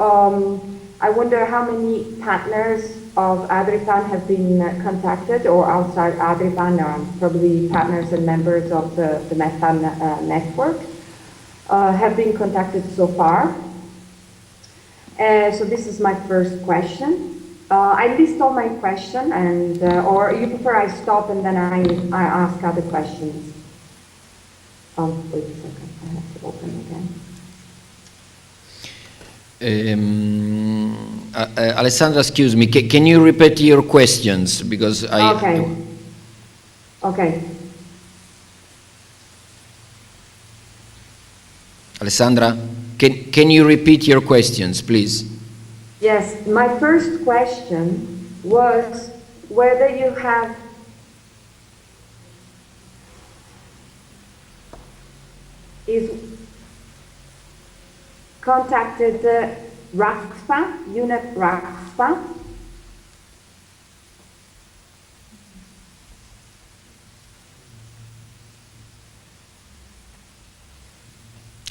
I wonder how many partners of ADRIPAN have been contacted, or outside ADRIPAN, probably partners and members of the MEPAN network have been contacted so far. So this is my first question. I list all my questions, and or you prefer I stop and then I ask other questions? Oh, wait a second, I have to open again. Alessandra, excuse me, can you repeat your questions? Because Okay. Okay. Alessandra, can you repeat your questions, please? Yes, my first question was whether you have contacted RACFA, UNEP RACFA.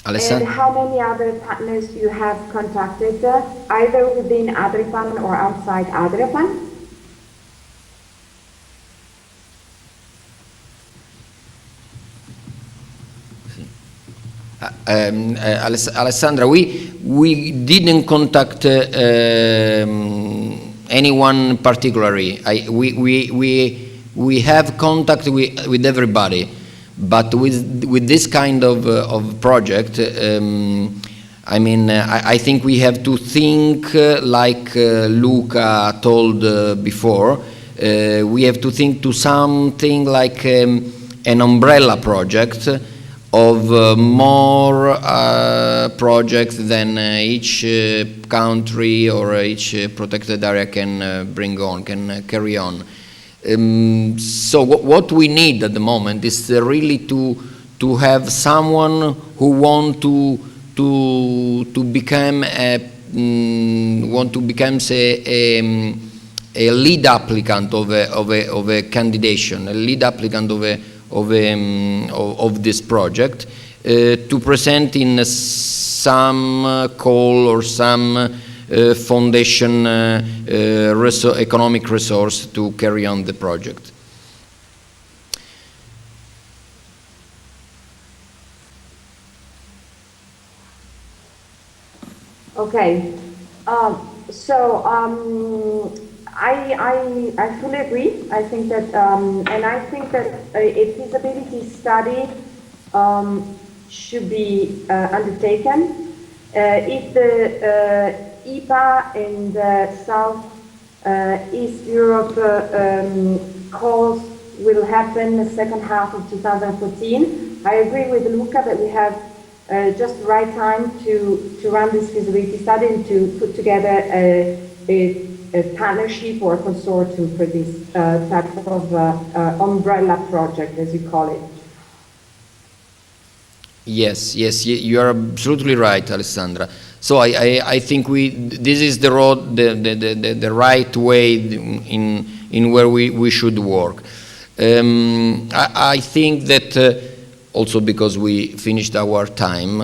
And how many other partners you have contacted, either within ADRIPAN or outside ADRIPAN? Alessandra, we didn't contact anyone particularly. We have contact with everybody. But with this kind of project, I mean, I think we have to think like Luca told before. We have to think to something like an umbrella project of more projects than each country or each protected area can bring on, can carry on. So what we need at the moment is really to have someone who want to become a lead applicant of a candidation, a lead applicant of this project, to present in some call or some foundation economic resource to carry on the project. Okay, I fully agree. I think that, and I think that a feasibility study should be undertaken. If the IPA in the South East Europe calls will happen the second half of 2014. I agree with Luca that we have just the right time to run this feasibility study and to put together a partnership or a consortium for this type of umbrella project, as you call it. Yes, you are absolutely right, Alessandra. So I think this is the road, the right way in where we should work. I think that also because we finished our time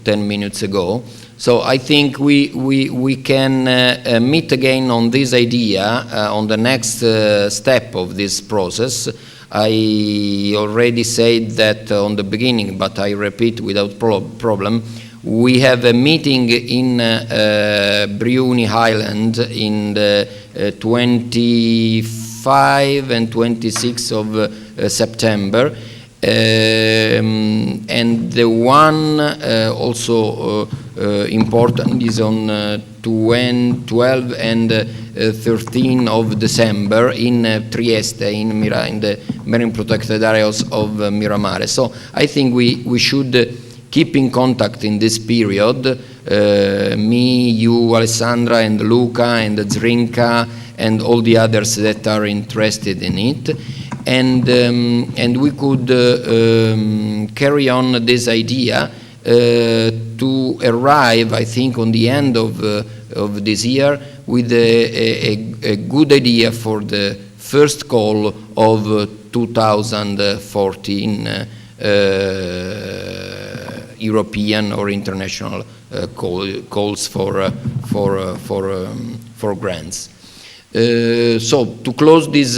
10 minutes ago, so I think we can meet again on this idea on the next step of this process. I already said that on the beginning, but I repeat without problem. we have a meeting in Briuni Island in the 25 and 26 of September. And the one also important is on 12 and 13 of December in Trieste, in the marine protected areas of Miramare. So I think we should keep in contact in this period, me, you, Alessandra, and Luca, and Zrinka, and all the others that are interested in it. And we could carry on this idea to arrive, I think, on the end of this year with a good idea for the first call of 2014 European or international calls for grants. So to close this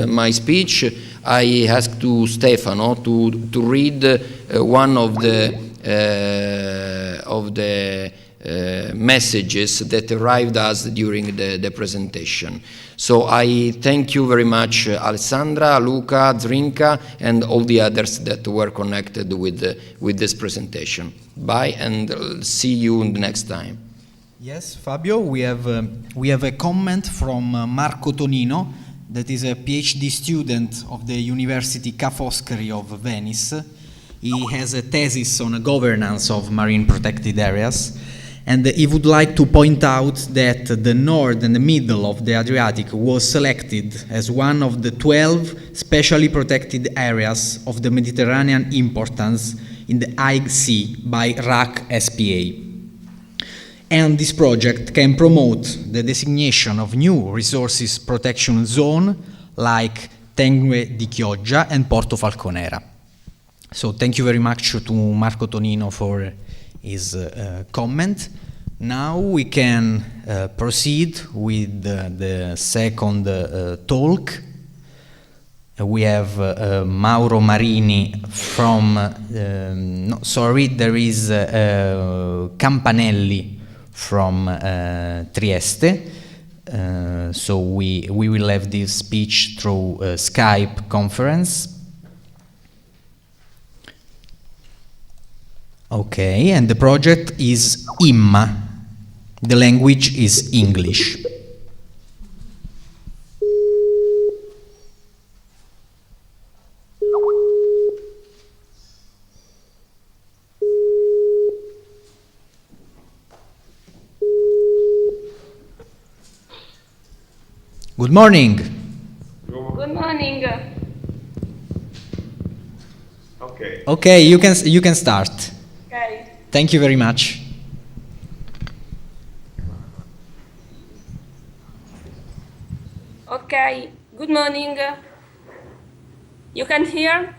my speech, I ask to Stefano to read one of the messages that arrived us during the presentation. So I thank you very much, Alessandra, Luca, Zrinka, and all the others that were connected with this presentation. Bye, and see you the next time. Yes, Fabio, we have a comment from Marco Tonino, that is a PhD student of the University Ca' Foscari of Venice. He has a thesis on governance of marine protected areas, and he would like to point out that the north and the middle of the Adriatic was selected as one of the 12 specially protected areas of the Mediterranean importance in the High Sea by RAC SPA. And this project can promote the designation of new resources protection zone like Tengue di Chioggia and Porto Falconera. So thank you very much to Marco Tonino for his comment. Now we can proceed with the second talk. We have Mauro Marini from, there is Campanelli from Trieste. So we will have this speech through Skype conference. Okay, and the project is IMMA. The language is English. Good morning. Good morning. Okay. Okay, you can start. Okay. Thank you very much. Okay. Good morning. You can hear?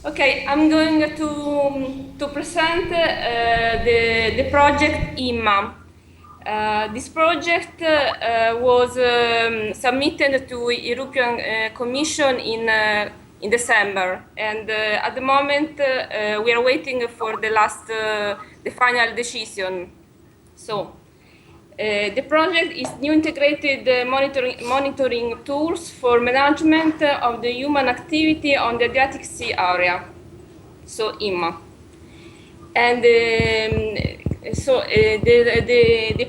Okay, I'm going to present the project IMMA. This project was submitted to European Commission in December, and at the moment we are waiting for the final decision. So the project is new integrated monitoring tools for management of the human activity on the Adriatic Sea area, so IMMA. And the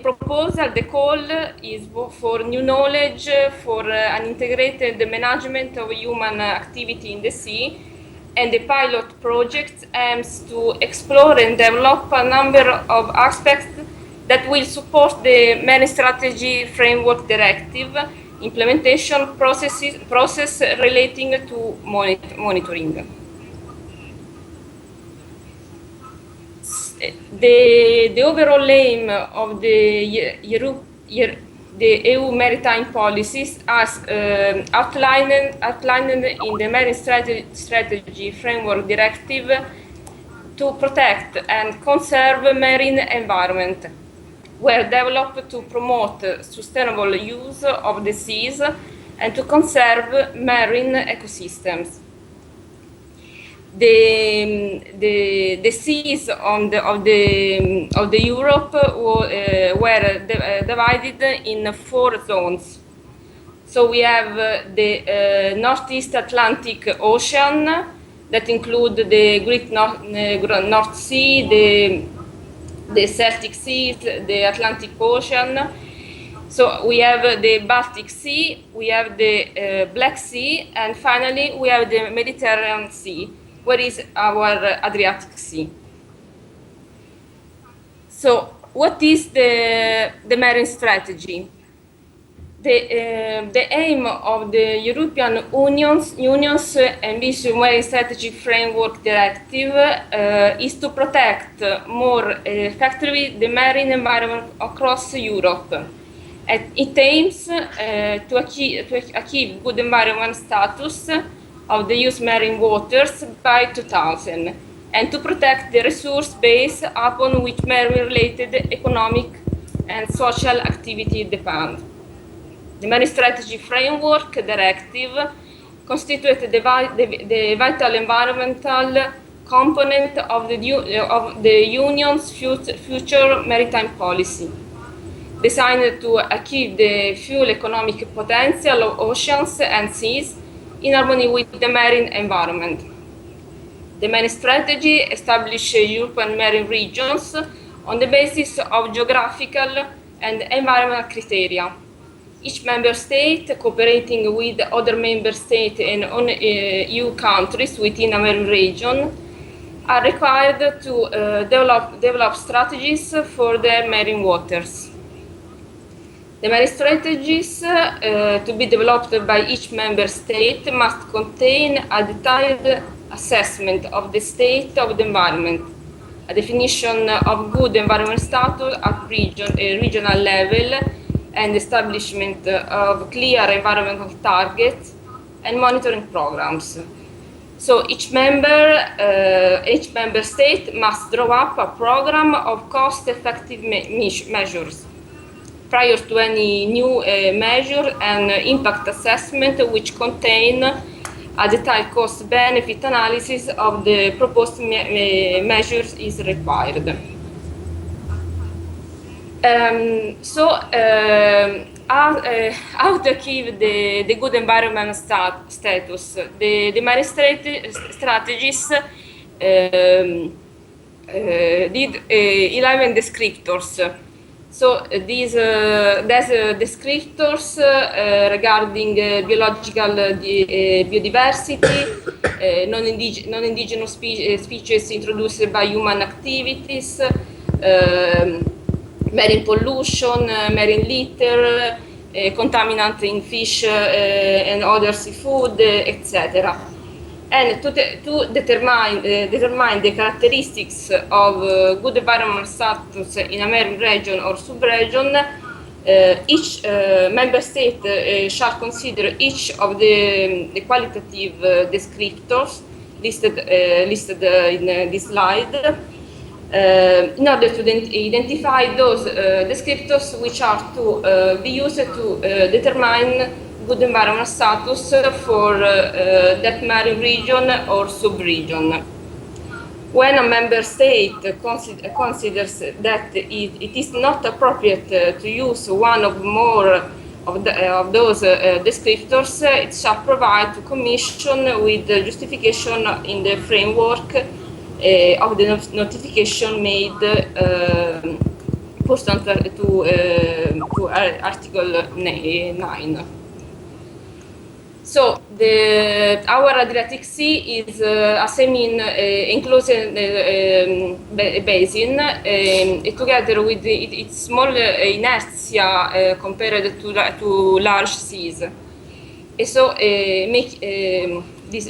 proposal, the call is for new knowledge, for an integrated management of human activity in the sea, and the pilot project aims to explore and develop a number of aspects that will support the Marine Strategy Framework Directive implementation process relating to monitoring. The overall aim of the EU maritime policies as outlined in the Marine Strategy Framework Directive to protect and conserve marine environment were developed to promote sustainable use of the seas and to conserve marine ecosystems. The seas of the Europe were divided in 4 zones. So we have the Northeast Atlantic Ocean that include the Great North Sea, the Celtic Sea, the Atlantic Ocean. So we have the Baltic Sea, we have the Black Sea, and finally we have the Mediterranean Sea, where is our Adriatic Sea. So what is the marine strategy? The aim of the European Union's Ambitious Marine Strategy Framework Directive is to protect more effectively the marine environment across Europe. And it aims to achieve good environment status of the used marine waters by 2000 and to protect the resource base upon which marine-related economic and social activity depend. The Marine Strategy Framework Directive constitutes the vital environmental component of the Union's future maritime policy, designed to achieve the full economic potential of oceans and seas in harmony with the marine environment. The marine strategy establishes European marine regions on the basis of geographical and environmental criteria. Each member state, cooperating with other member states and EU countries within a marine region, are required to develop strategies for their marine waters. The marine strategies to be developed by each member state must contain a detailed assessment of the state of the environment, a definition of good environment status at regional level, and establishment of clear environmental targets and monitoring programs. So each member state must draw up a program of cost-effective measures prior to any new measure and impact assessment, which contain a detailed cost-benefit analysis of the proposed measures is required. How to achieve the good environment status? The marine strategies did 11 descriptors. So these descriptors regarding biological biodiversity, non-indigenous species introduced by human activities, marine pollution, marine litter, contaminant in fish and other seafood, etc. And to determine the characteristics of good environmental status in a marine region or sub-region, each member state shall consider each of the qualitative descriptors listed in this slide in order to identify those descriptors which are to be used to determine good environmental status for that marine region or sub-region. When a member state considers that it is not appropriate to use one or more of those descriptors, it shall provide to Commission with the justification in the framework of the notification made pursuant to Article 9. So our Adriatic Sea is a semi-enclosed basin, together with its small inertia compared to large seas. And so these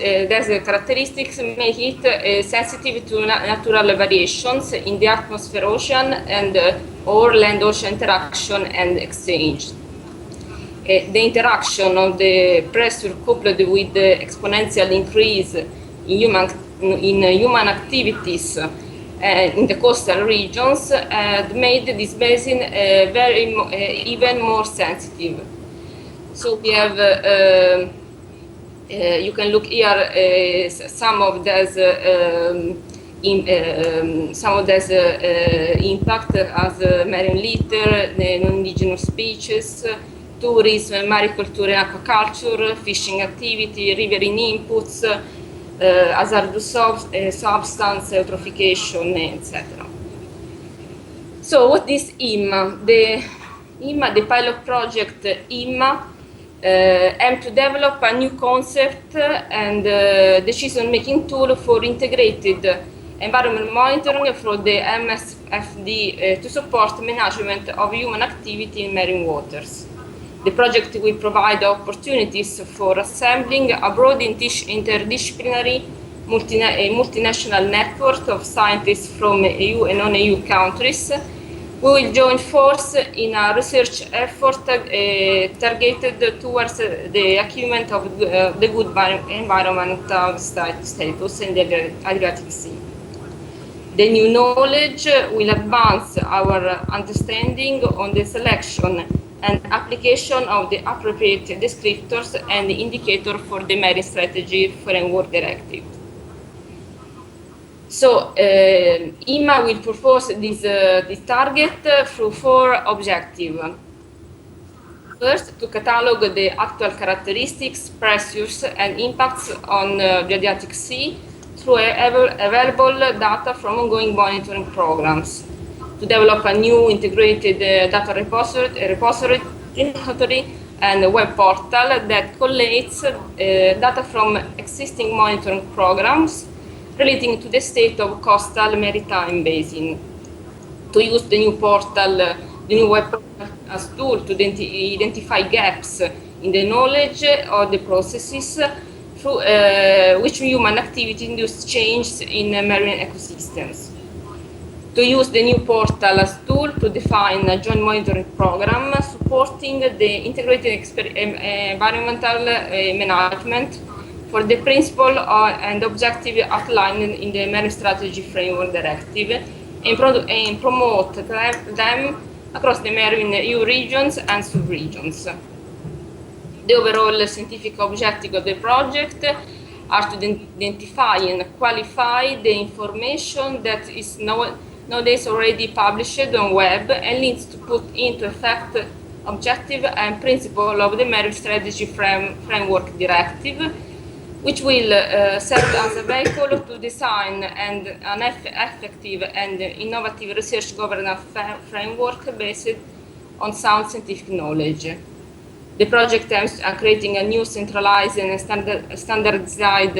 characteristics make it sensitive to natural variations in the atmosphere, ocean, and or land-ocean interaction and exchange. The interaction of the pressure coupled with the exponential increase in human activities in the coastal regions made this basin even more sensitive. So we have, you can look here, some of those impact as marine litter, the non-indigenous species, tourism, mariculture, aquaculture, fishing activity, riverine inputs, hazardous substance, eutrophication, etc. So what is IMMA? The pilot project IMMA aimed to develop a new concept and decision-making tool for integrated environment monitoring for the MSFD to support management of human activity in marine waters. The project will provide opportunities for assembling a broad interdisciplinary multinational network of scientists from EU and non-EU countries. We will join force in a research effort targeted towards the achievement of the good environmental status in the Adriatic Sea. The new knowledge will advance our understanding on the selection and application of the appropriate descriptors and indicators for the Marine Strategy Framework Directive. So IMMA will propose this target through 4 objectives. First, to catalog the actual characteristics, pressures, and impacts on the Adriatic Sea through available data from ongoing monitoring programs. To develop a new integrated data repository and a web portal that collates data from existing monitoring programs relating to the state of coastal maritime basin. To use the new portal, the new web portal as a tool to identify gaps in the knowledge of the processes through which human activity induce changes in marine ecosystems. To use the new portal as a tool to define a joint monitoring program supporting the integrated environmental management for the principle and objective outlined in the Marine Strategy Framework Directive and promote them across the marine EU regions and sub-regions. The overall scientific objective of the project are to identify and qualify the information that is nowadays already published on web and needs to put into effect objective and principle of the Marine Strategy Framework Directive, which will serve as a vehicle to design an effective and innovative research governance framework based on sound scientific knowledge. The project aims at creating a new centralized and standardized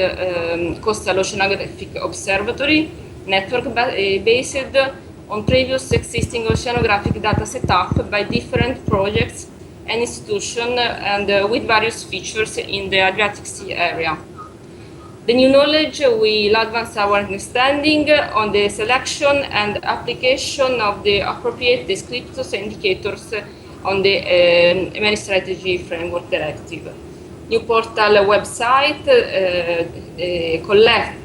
coastal oceanographic observatory network based on previous existing oceanographic data set up by different projects and institutions and with various features in the Adriatic Sea area. The new knowledge will advance our understanding on the selection and application of the appropriate descriptors and indicators on the Marine Strategy Framework Directive. New portal website collect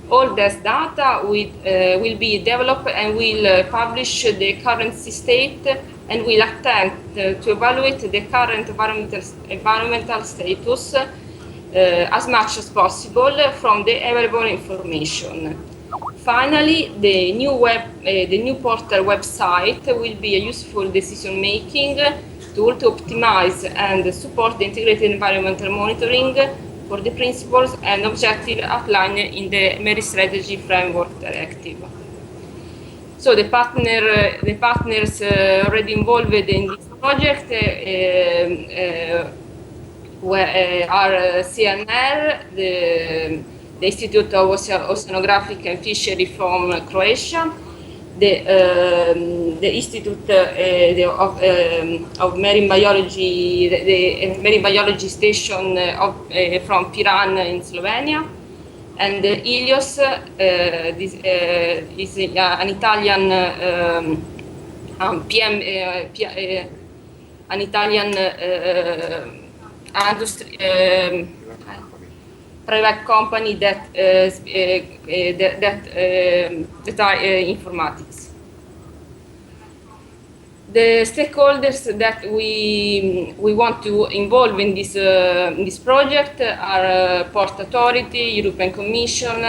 all this data will be developed and will publish the current state and will attempt to evaluate the current environmental status as much as possible from the available information. Finally, the new portal website will be a useful decision-making tool to optimize and support the integrated environmental monitoring for the principles and objectives outlined in the Marine Strategy Framework Directive. So the partners already involved in this project are CNR, the Institute of Oceanographic and Fishery from Croatia, the Institute of Marine Biology, the Marine Biology Station from Piran in Slovenia, and Ilios is an Italian an Italian private company that are informatics. The stakeholders that we want to involve in this project are Port Authority, European Commission,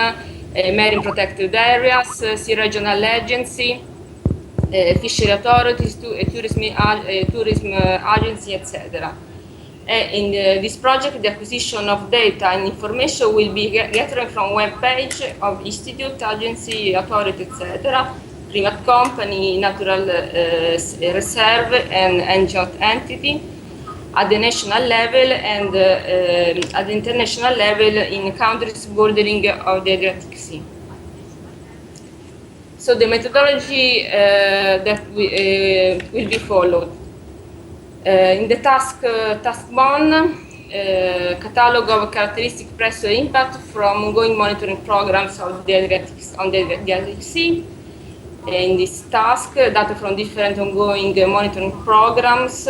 Marine Protected Areas, Sea Regional Agency, fishery authorities, tourism agency, etc. In this project, the acquisition of data and information will be gathered from web page of institute, agency, authority, etc., private company, natural reserve, and NGO entity at the national level and at the international level in countries bordering of the Adriatic Sea. So the methodology that will be followed. In the task 1, catalog of characteristic pressure impact from ongoing monitoring programs on the Adriatic Sea. In this task, data from different ongoing monitoring programs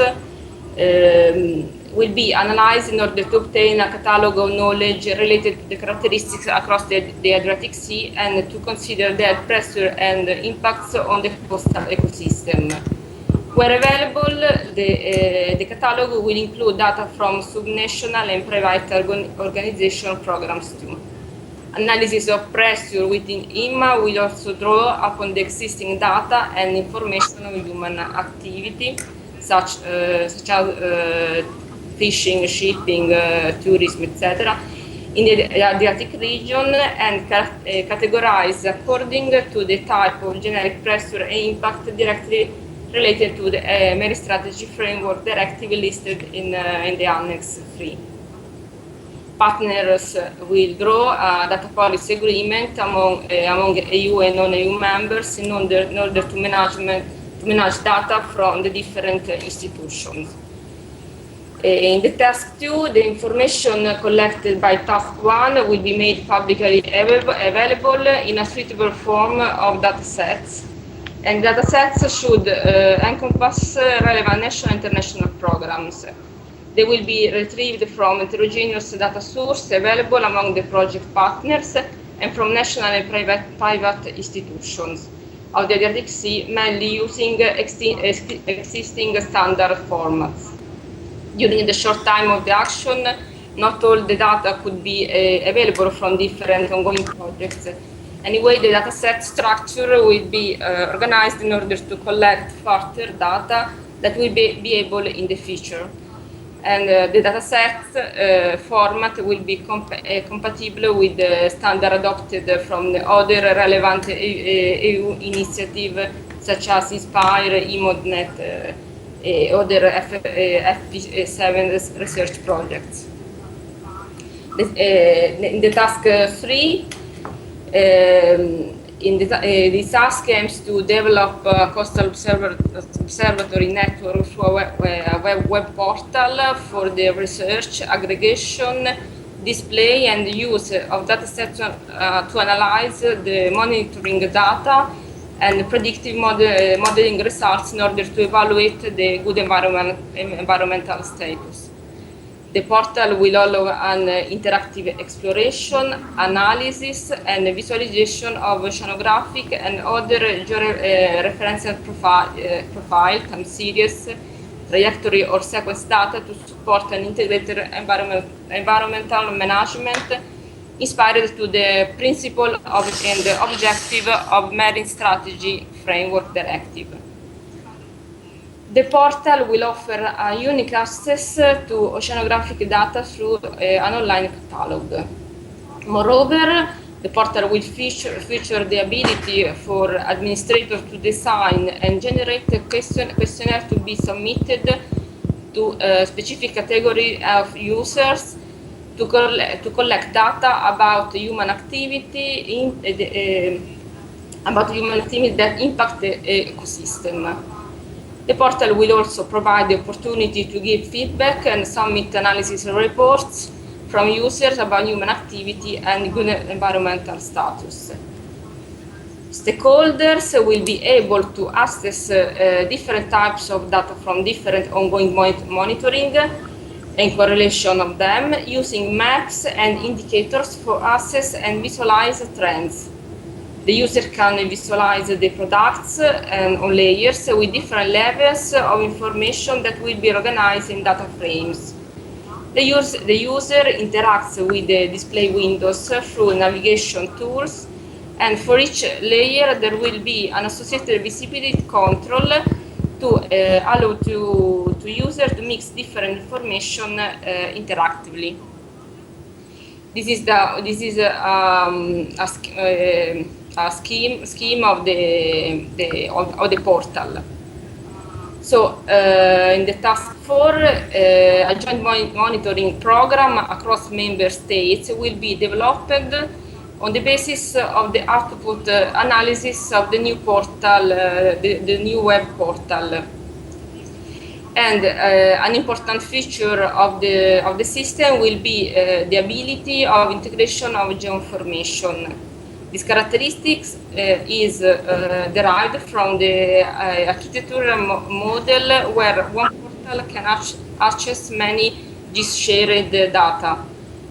will be analyzed in order to obtain a catalog of knowledge related to the characteristics across the Adriatic Sea and to consider their pressure and impacts on the coastal ecosystem. Where available, the catalog will include data from subnational and private organization programs too. Analysis of pressure within IMA will also draw upon the existing data and information on human activity, such as fishing, shipping, tourism, etc., in the Adriatic region and categorize according to the type of generic pressure and impact directly related to the Marine Strategy Framework Directive listed in the Annex 3. Partners will draw a data policy agreement among EU and non-EU members in order to manage data from the different institutions. In the task 2, the information collected by task 1 will be made publicly available in a suitable form of datasets. And datasets should encompass relevant national and international programs. They will be retrieved from heterogeneous data sources available among the project partners and from national and private institutions of the Adriatic Sea, mainly using existing standard formats. During the short time of the action, not all the data could be available from different ongoing projects. Anyway, the dataset structure will be organized in order to collect further data that will be able in the future. And the dataset format will be compatible with the standard adopted from the other relevant EU initiatives such as Inspire, EMODNet, other FP7 research projects. In the task 3, this task aims to develop a coastal observatory network through a web portal for the research, aggregation, display, and use of datasets to analyze the monitoring data and predictive modeling results in order to evaluate the good environmental status. The portal will allow an interactive exploration, analysis, and visualization of oceanographic and other georeferential profile, time series, trajectory, or sequence data to support an integrated environmental management inspired to the principle and the objective of Marine Strategy Framework Directive. The portal will offer a unique access to oceanographic data through an online catalog. Moreover, the portal will feature the ability for administrators to design and generate a questionnaire to be submitted to a specific category of users to collect data about human activity that impact the ecosystem. The portal will also provide the opportunity to give feedback and submit analysis reports from users about human activity and good environmental status. Stakeholders will be able to access different types of data from different ongoing monitoring and correlation of them using maps and indicators for access and visualize trends. The user can visualize the products on layers with different levels of information that will be organized in data frames. The user interacts with the display windows through navigation tools, and for each layer there will be an associated visibility control to allow to user to mix different information interactively. This is a scheme of the portal. So in the task 4, a joint monitoring program across member states will be developed on the basis of the output analysis of the new portal, the new web portal. And an important feature of the system will be the ability of integration of geoinformation. This characteristics is derived from the architectural model where one portal can access many shared data.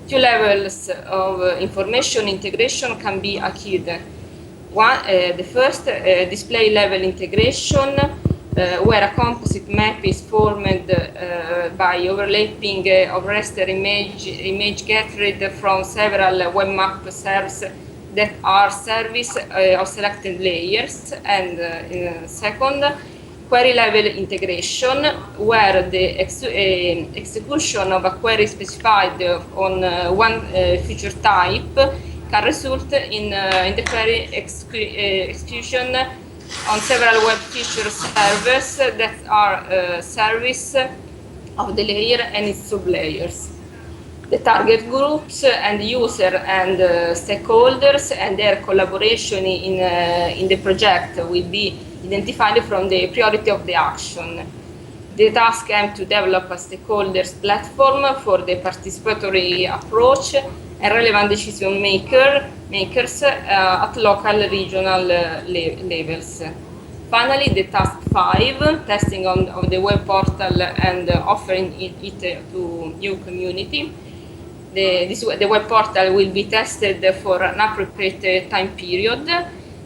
Two levels of information integration can be achieved. The first, display level integration, where a composite map is formed by overlapping of raster image gathered from several web map servers that are service of selected layers. And second, query level integration, where the execution of a query specified on one feature type can result in the query execution on several web feature servers that are service of the layer and its sublayers. The target groups and user and stakeholders and their collaboration in the project will be identified from the priority of the action. The task aims to develop a stakeholders platform for the participatory approach and relevant decision makers at local, regional levels. Finally, the task 5, testing of the web portal and offering it to new community. The web portal will be tested for an appropriate time period.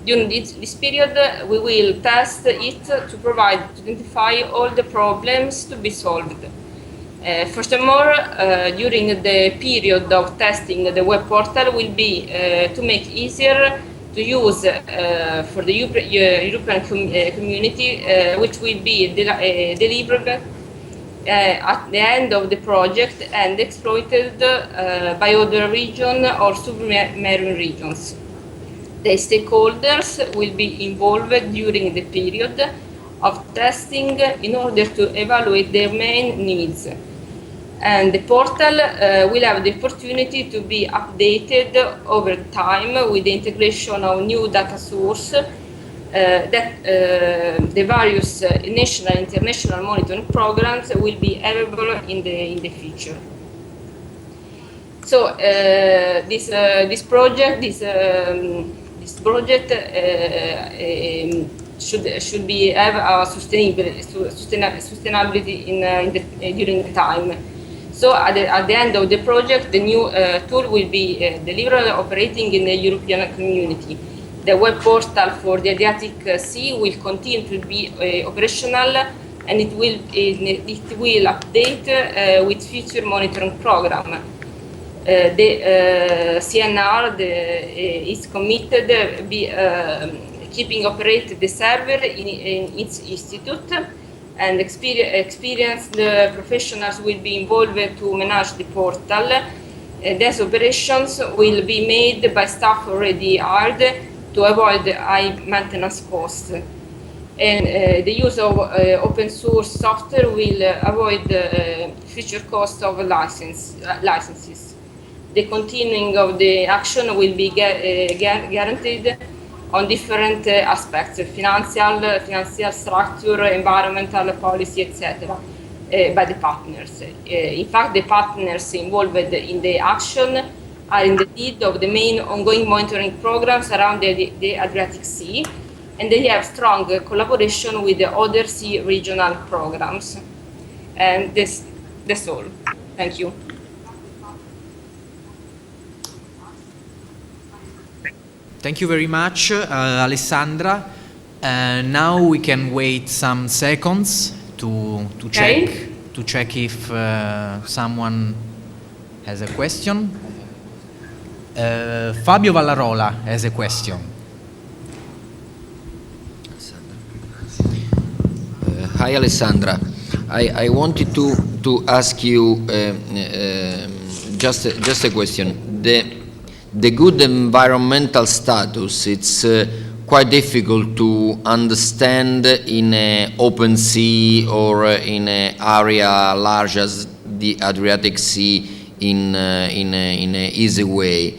During this period, we will test it to identify all the problems to be solved. Furthermore, during the period of testing, the web portal will be to make easier to use for the European community, which will be delivered at the end of the project and exploited by other regions or submarine regions. The stakeholders will be involved during the period of testing in order to evaluate their main needs. And the portal will have the opportunity to be updated over time with the integration of new data sources that the various national and international monitoring programs will be available in the future. So this project should be have a sustainability during the time. So at the end of the project, the new tool will be delivered operating in the European community. The web portal for the Adriatic Sea will continue to be operational, and it will update with future monitoring program. The CNR is committed keeping operate the server in its institute, and experienced professionals will be involved to manage the portal. These operations will be made by staff already hired to avoid high maintenance costs. And the use of open source software will avoid future costs of licenses. The continuing of the action will be guaranteed on different aspects: financial structure, environmental policy, etc. By the partners. In fact, the partners involved in the action are in the lead of the main ongoing monitoring programs around the Adriatic Sea, and they have strong collaboration with the other sea regional programs. And that's all. Thank you. Thank you very much, Alessandra. Now we can wait some seconds to check if someone has a question. Fabio Vallarola has a question. Hi Alessandra, I wanted to ask you just a question. The good environmental status, it's quite difficult to understand in an open sea or in an area large as the Adriatic Sea in an easy way.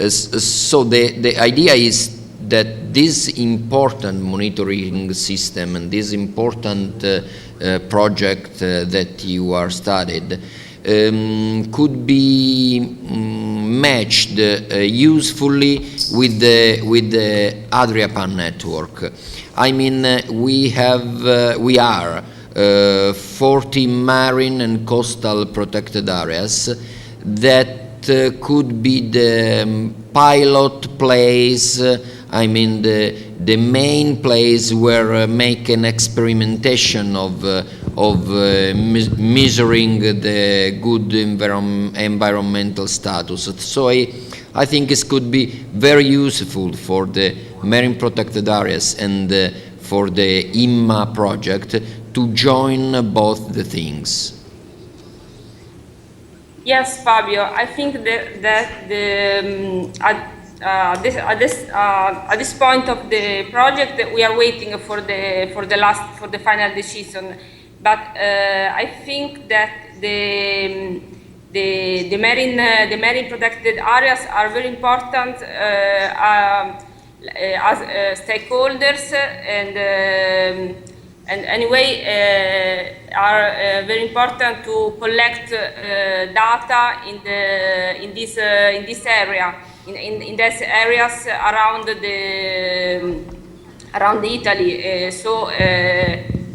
So the idea is that this important monitoring system and this important project that you are studied could be matched usefully with the Adriapan network. I mean, we are 40 marine and coastal protected areas that could be the pilot place. I mean, the main place where make an experimentation of measuring the good environmental status. So I think it could be very useful for the marine protected areas and for the IMMA project to join both the things. Yes, Fabio. I think that at this point of the project, we are waiting for the final decision. But I think that the marine protected areas are very important as stakeholders, and anyway are very important to collect data in this area. In these areas around Italy, so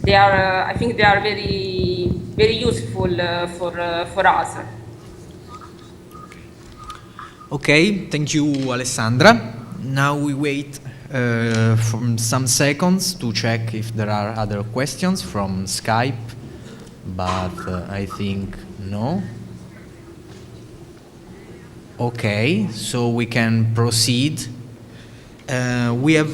they are. I think they are very useful for us. Okay, thank you, Alessandra. Now we wait for some seconds to check if there are other questions from Skype, but I think no. Okay, so we can proceed. We have,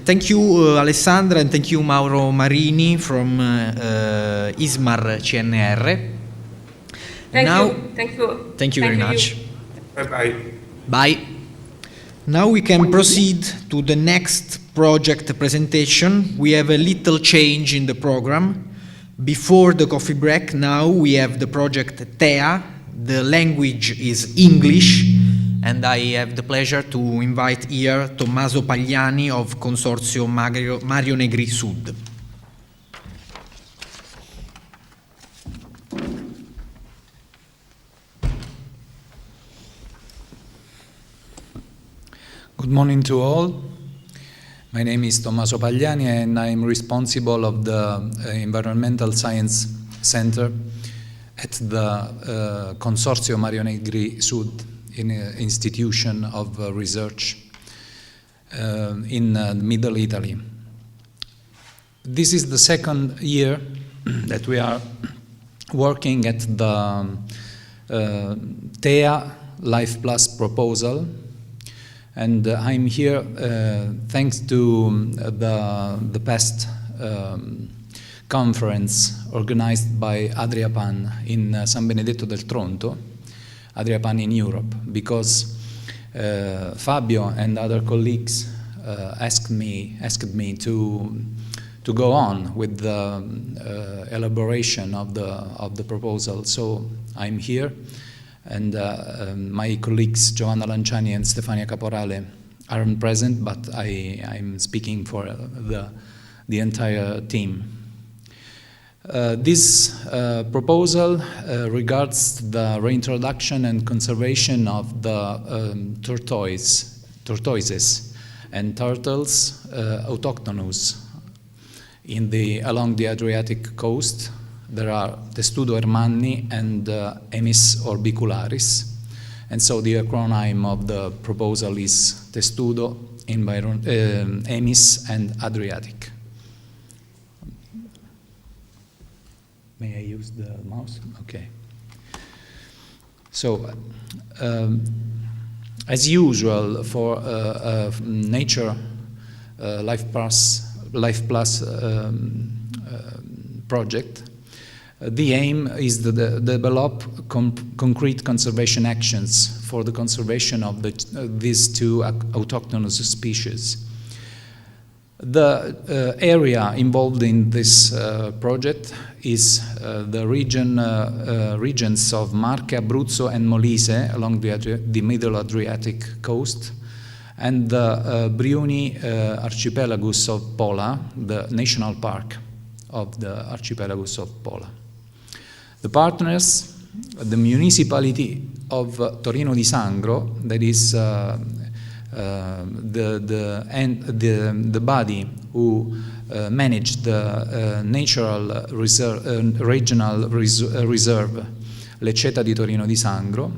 thank you Alessandra and thank you Mauro Marini from ISMAR CNR. Thank you very much. Bye-bye. Bye. Now we can proceed to the next project presentation. We have a little change in the program. Before the coffee break, now we have the project TEA. The language is English, and I have the pleasure to invite here Tommaso Pagliani of Consorzio Mario Negri Sud. Good morning to all. My name is Tommaso Pagliani and I'm responsible of the Environmental Science Center at the Consorzio Mario Negri Sud, an institution of research in Middle Italy. This is the second year that we are working at the TEA Life Plus proposal. And I'm here thanks to the past conference organized by Adriapan in San Benedetto del Tronto, Adriapan in Europe, because Fabio and other colleagues asked me to go on with the elaboration of the proposal. So I'm here. And my colleagues Giovanna Lanciani and Stefania Caporale aren't present, but I'm speaking for the entire team. This proposal regards the reintroduction and conservation of the tortoises and turtles autochthonous along the Adriatic coast. There are Testudo hermanni and Emis orbicularis, and so the acronym of the proposal is Testudo EMIS and Adriatic. May I use the mouse? Okay. So, as usual for nature Life Plus project, the aim is to develop concrete conservation actions for the conservation of these two autochthonous species. The area involved in this project is the regions of Marche, Abruzzo and Molise along the middle Adriatic coast, and the Brioni archipelagus of Pola, the national park of the archipelagus of Pola. The partners, the municipality of Torino di Sangro, that is the body who managed the natural reserve, regional reserve Leceta di Torino di Sangro,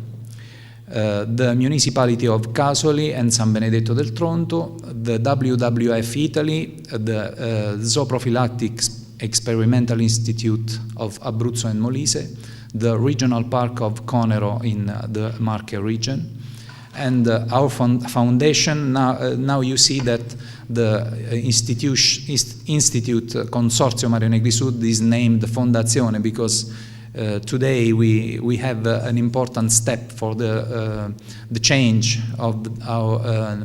the municipality of Casoli and San Benedetto del Tronto, the WWF Italy, the Zooprophylactic Experimental Institute of Abruzzo and Molise, the regional park of Conero in the Marche region, and our foundation. Now you see that the Institute Consorzio Mario Negri Sud is named Fondazione because today we have an important step for the change of our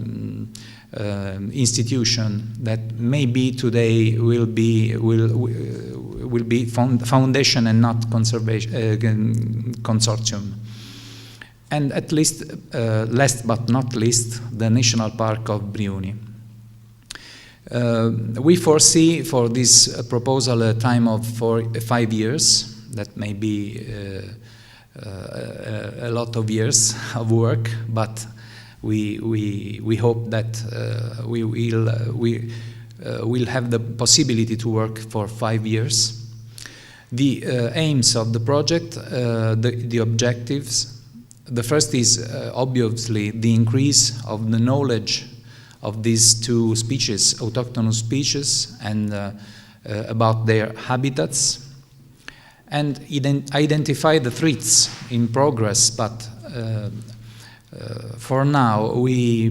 institution that maybe today will be foundation and not consortium. And at least, last but not least, the National Park of Brioni. We foresee for this proposal a time of 5 years. That may be a lot of years of work, but we hope that we will have the possibility to work for 5 years. The aims of the project, the objectives. The first is obviously the increase of the knowledge of these two species, autochthonous species, and about their habitats, and identify the threats in progress. But for now, we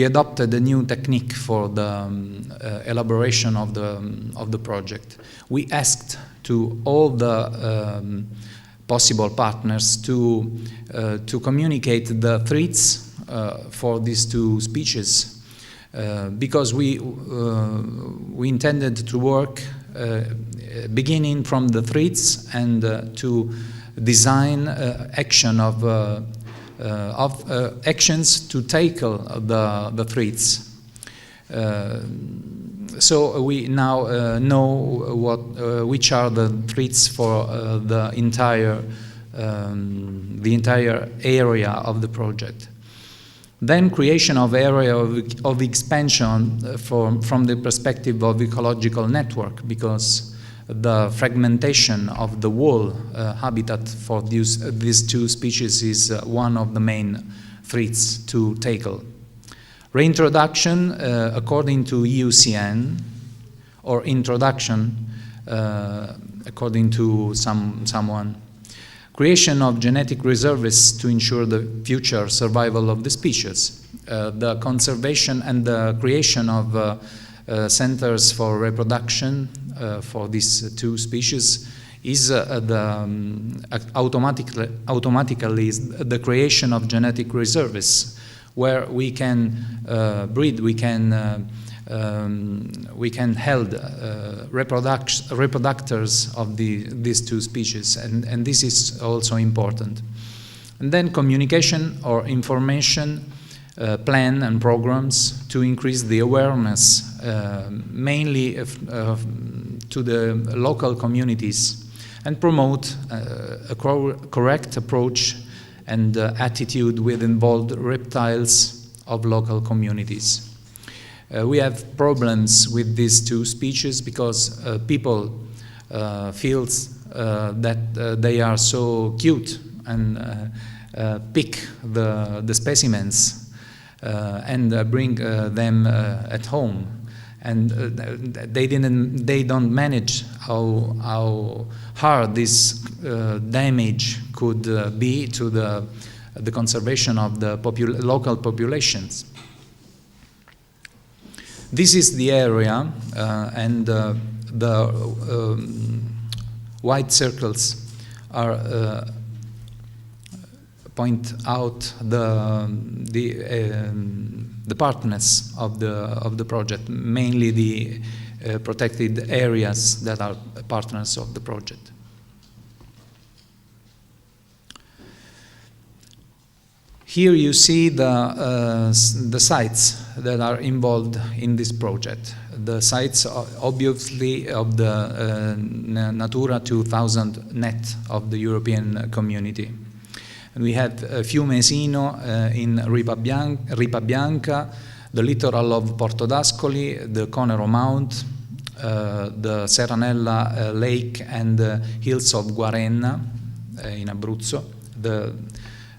adopted a new technique for the elaboration of the project. We asked to all the possible partners to communicate the threats for these two species, because we intended to work beginning from the threats and to design action of actions to tackle the threats. So we now know which are the threats for the entire area of the project. Then creation of area of expansion from the perspective of ecological network, because the fragmentation of the whole habitat for these two species is one of the main threats to tackle. Reintroduction according to EUCN, or introduction according to someone. Creation of genetic reserves to ensure the future survival of the species. The conservation and the creation of centers for reproduction for these two species is automatically the creation of genetic reserves, where we can breed, we can hold reproductors of these two species, and this is also important. And then communication or information plan and programs to increase the awareness, mainly to the local communities, and promote a correct approach and attitude with involved reptiles of local communities. We have problems with these two species because people feel that they are so cute and pick the specimens and bring them at home. And they don't manage how hard this damage could be to the conservation of the local populations. This is the area, and the white circles are point out the partners of the project, mainly the protected areas that are partners of the project. Here you see the sites that are involved in this project. The sites, obviously, of the Natura 2000 net of the European community. And we have Fiumesino in Ripa Bianca, the littoral of Porto d'Ascoli, the Conero Mount, the Serranella Lake and the hills of Guarenna in Abruzzo.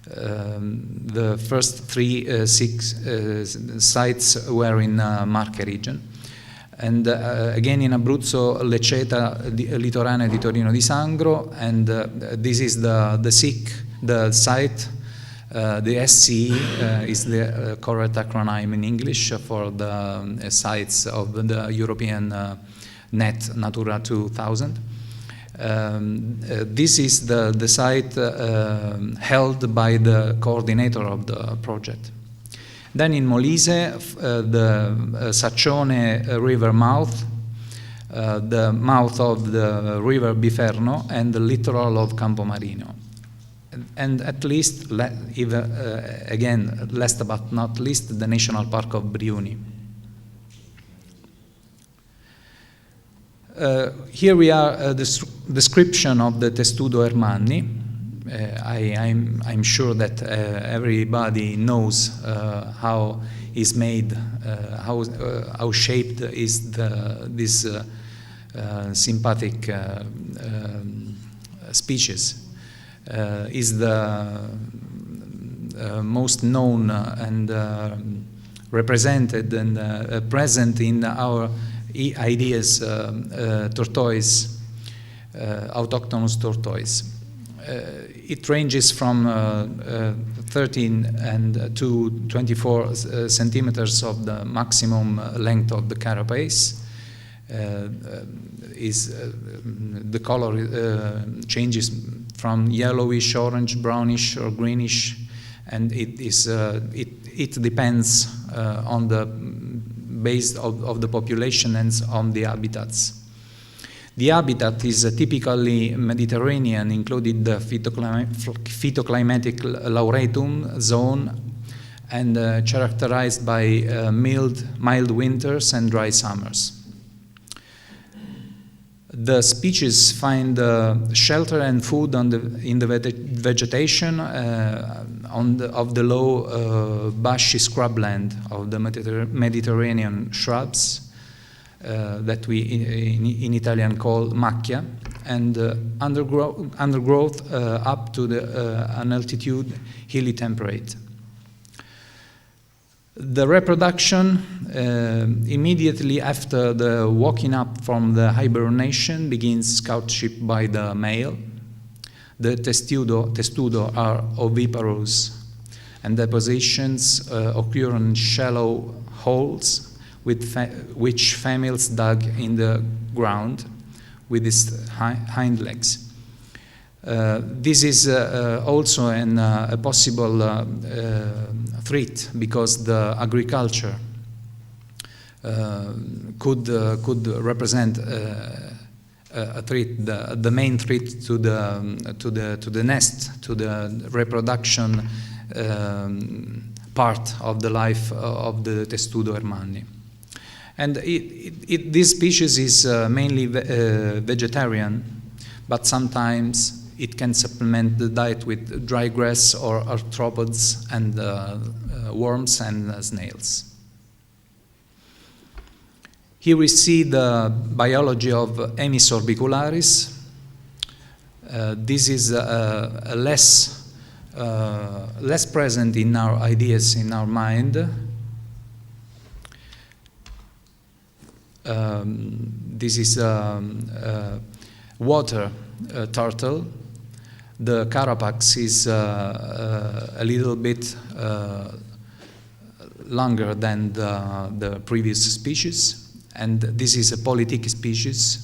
The first six sites were in Marche region. And again in Abruzzo, Leceta, Litorane di Torino di Sangro, and this is the site. The SCE is the correct acronym in English for the sites of the European net Natura 2000. This is the site held by the coordinator of the project. Then in Molise, the Saccione river mouth, the mouth of the river Biferno, and the littoral of Campomarino. And at least, again, last but not least, the National Park of Briuni. Here we are, a description of the Testudo Ermanni. I'm sure that everybody knows how is made, how shaped is this sympathetic species. Is the most known and represented and present in our ideas tortoise, autochthonous tortoise. It ranges from 13 and to 24 centimeters of the maximum length of the carapace. The color changes from yellowish, orange, brownish, or greenish, and it depends on the base of the population and on the habitats. The habitat is typically Mediterranean, including the phytoclimatic Lauretum zone, and characterized by mild winters and dry summers. The species find shelter and food in the vegetation of the low bushy scrubland of the Mediterranean shrubs that we in Italian call macchia, and undergrowth up to an altitude hilly temperate. The reproduction immediately after the waking up from the hibernation begins courtship by the male. The testudo are oviparous, and depositions occur in shallow holes which females dug in the ground with its hind legs. This is also a possible threat, because the agriculture could represent a threat, the main threat to the nest, to the reproduction part of the life of the Testudo ermanni. And this species is mainly vegetarian, but sometimes it can supplement the diet with dry grass or arthropods and worms and snails. Here we see the biology of Emys orbicularis. This is a less less present in our ideas, in our mind. This is a water turtle. The carapax is a little bit longer than the previous species, and this is a polytic species.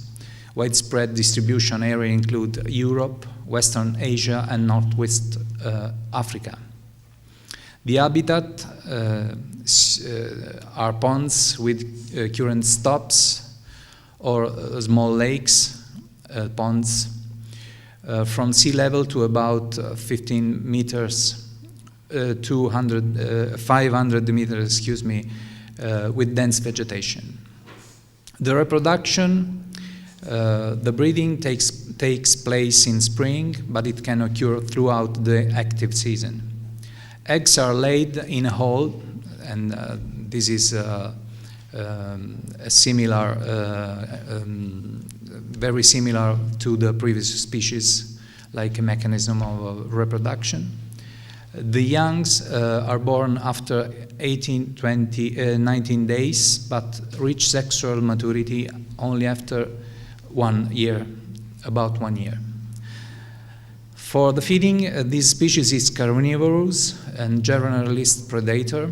Widespread distribution area include Europe, Western Asia, and Northwest Africa. The habitat are ponds with current stops or small lakes, ponds from sea level to about 15 meters, 500 meters, excuse me, with dense vegetation. The reproduction, the breeding takes place in spring, but it can occur throughout the active season. Eggs are laid in a hole, and this is very similar to the previous species, like a mechanism of reproduction. The youngs are born after 19 days, but reach sexual maturity only after 1 year, about 1 year. For the feeding, this species is carnivorous and generalist predator,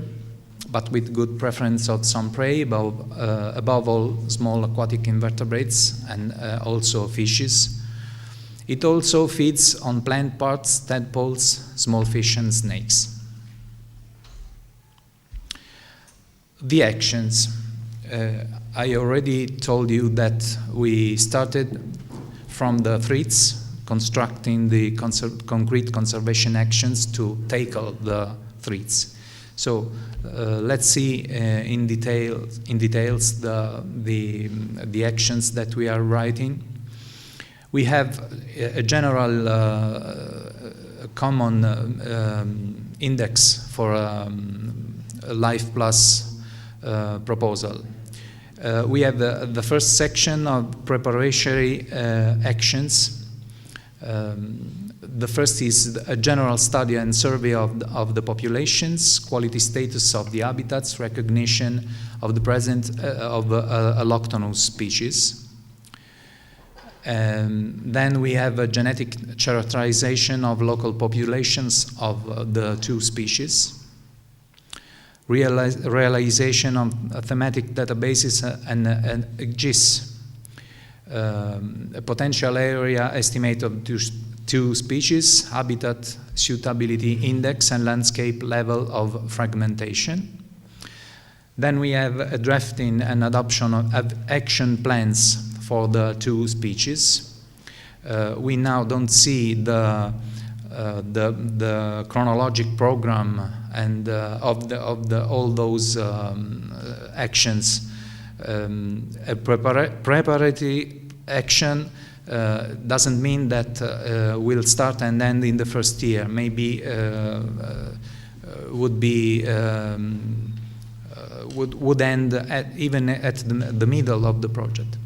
but with good preference of some prey, above all small aquatic invertebrates and also fishes. It also feeds on plant parts, tadpoles, small fish and snakes. The actions. I already told you that we started from the threats, constructing the concrete conservation actions to tackle the threats. So let's see in details the actions that we are writing. We have a general common index for a Life Plus proposal. We have the first section of preparatory actions. The first is a general study and survey of the populations, quality status of the habitats, recognition of the presence of allochthonous species. Then we have a genetic characterization of local populations of the two species. Realization of thematic databases and GIS. A potential area estimate of two species, habitat suitability index, and landscape level of fragmentation. Then we have a drafting and adoption of action plans for the two species. We now don't see the chronologic program and of all those actions. A preparatory action doesn't mean that we'll start and end in the first year. Maybe would end even at the middle of the project.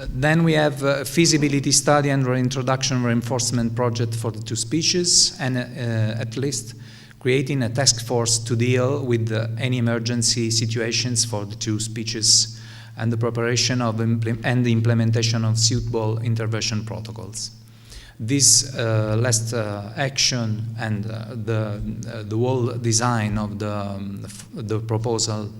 Then we have a feasibility study and reintroduction reinforcement project for the two species, and at least creating a task force to deal with any emergency situations for the two species, and the preparation of and the implementation of suitable intervention protocols. This last action and the whole design of the proposal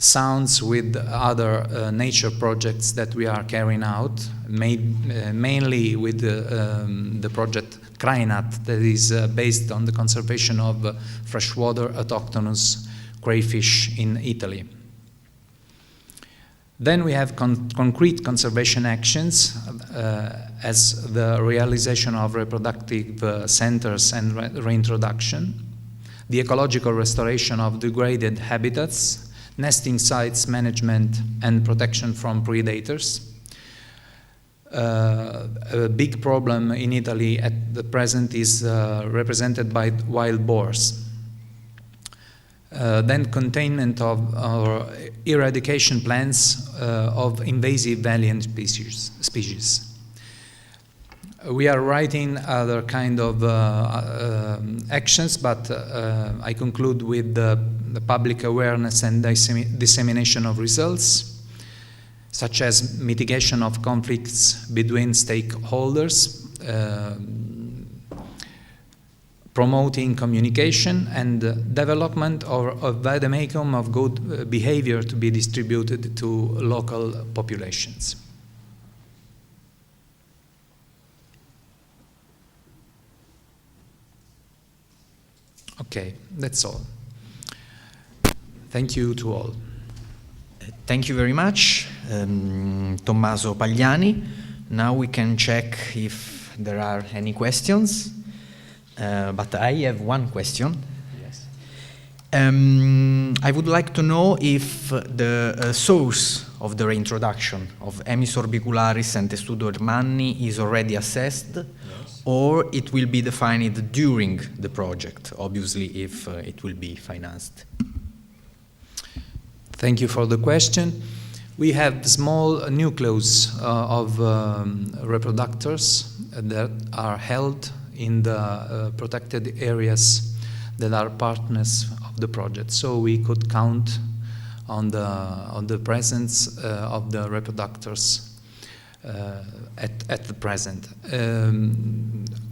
sounds with other nature projects that we are carrying out, mainly with the project Krainat, that is based on the conservation of freshwater autochthonous crayfish in Italy. Then we have concrete conservation actions as the realization of reproductive centers and reintroduction, the ecological restoration of degraded habitats, nesting sites management and protection from predators. A big problem in Italy at the present is represented by wild boars. Then containment of or eradication plans of invasive alien species. We are writing other kind of actions, but I conclude with the public awareness and dissemination of results, such as mitigation of conflicts between stakeholders, promoting communication, and development of a vademecum of good behavior to be distributed to local populations. Okay, that's all. Thank you to all. Thank you very much, Tommaso Pagliani. Now we can check if there are any questions, but I have one question. Yes. I would like to know if the source of the reintroduction of emis orbicularis and testudo Hermanni is already assessed, yes, or it will be defined during the project, obviously if it will be financed. Thank you for the question. We have small nucleus of reproductors that are held in the protected areas that are partners of the project. So we could count on the presence of the reproductors at the present.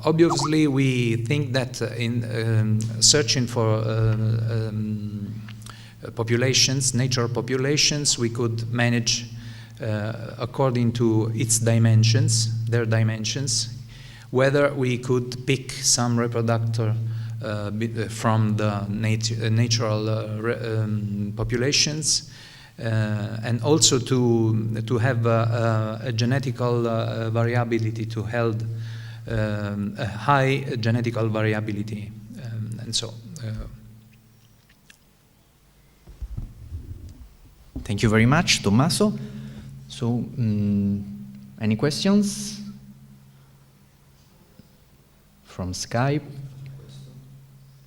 Obviously, we think that in searching for populations, nature populations, we could manage according to its dimensions, their dimensions, whether we could pick some reproductor from the natural populations, and also to have a genetical variability, to hold a high genetical variability, and so. Thank you very much, Tommaso. So, any questions from Skype?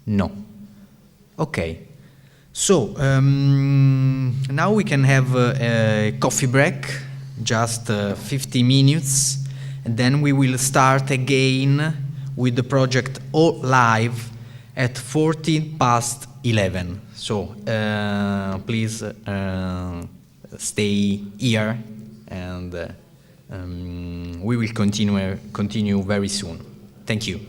No. Okay. So, now we can have a coffee break, just 50 minutes, and then we will start again with the project live at 11:14. So, please stay here, and we will continue very soon. Thank you.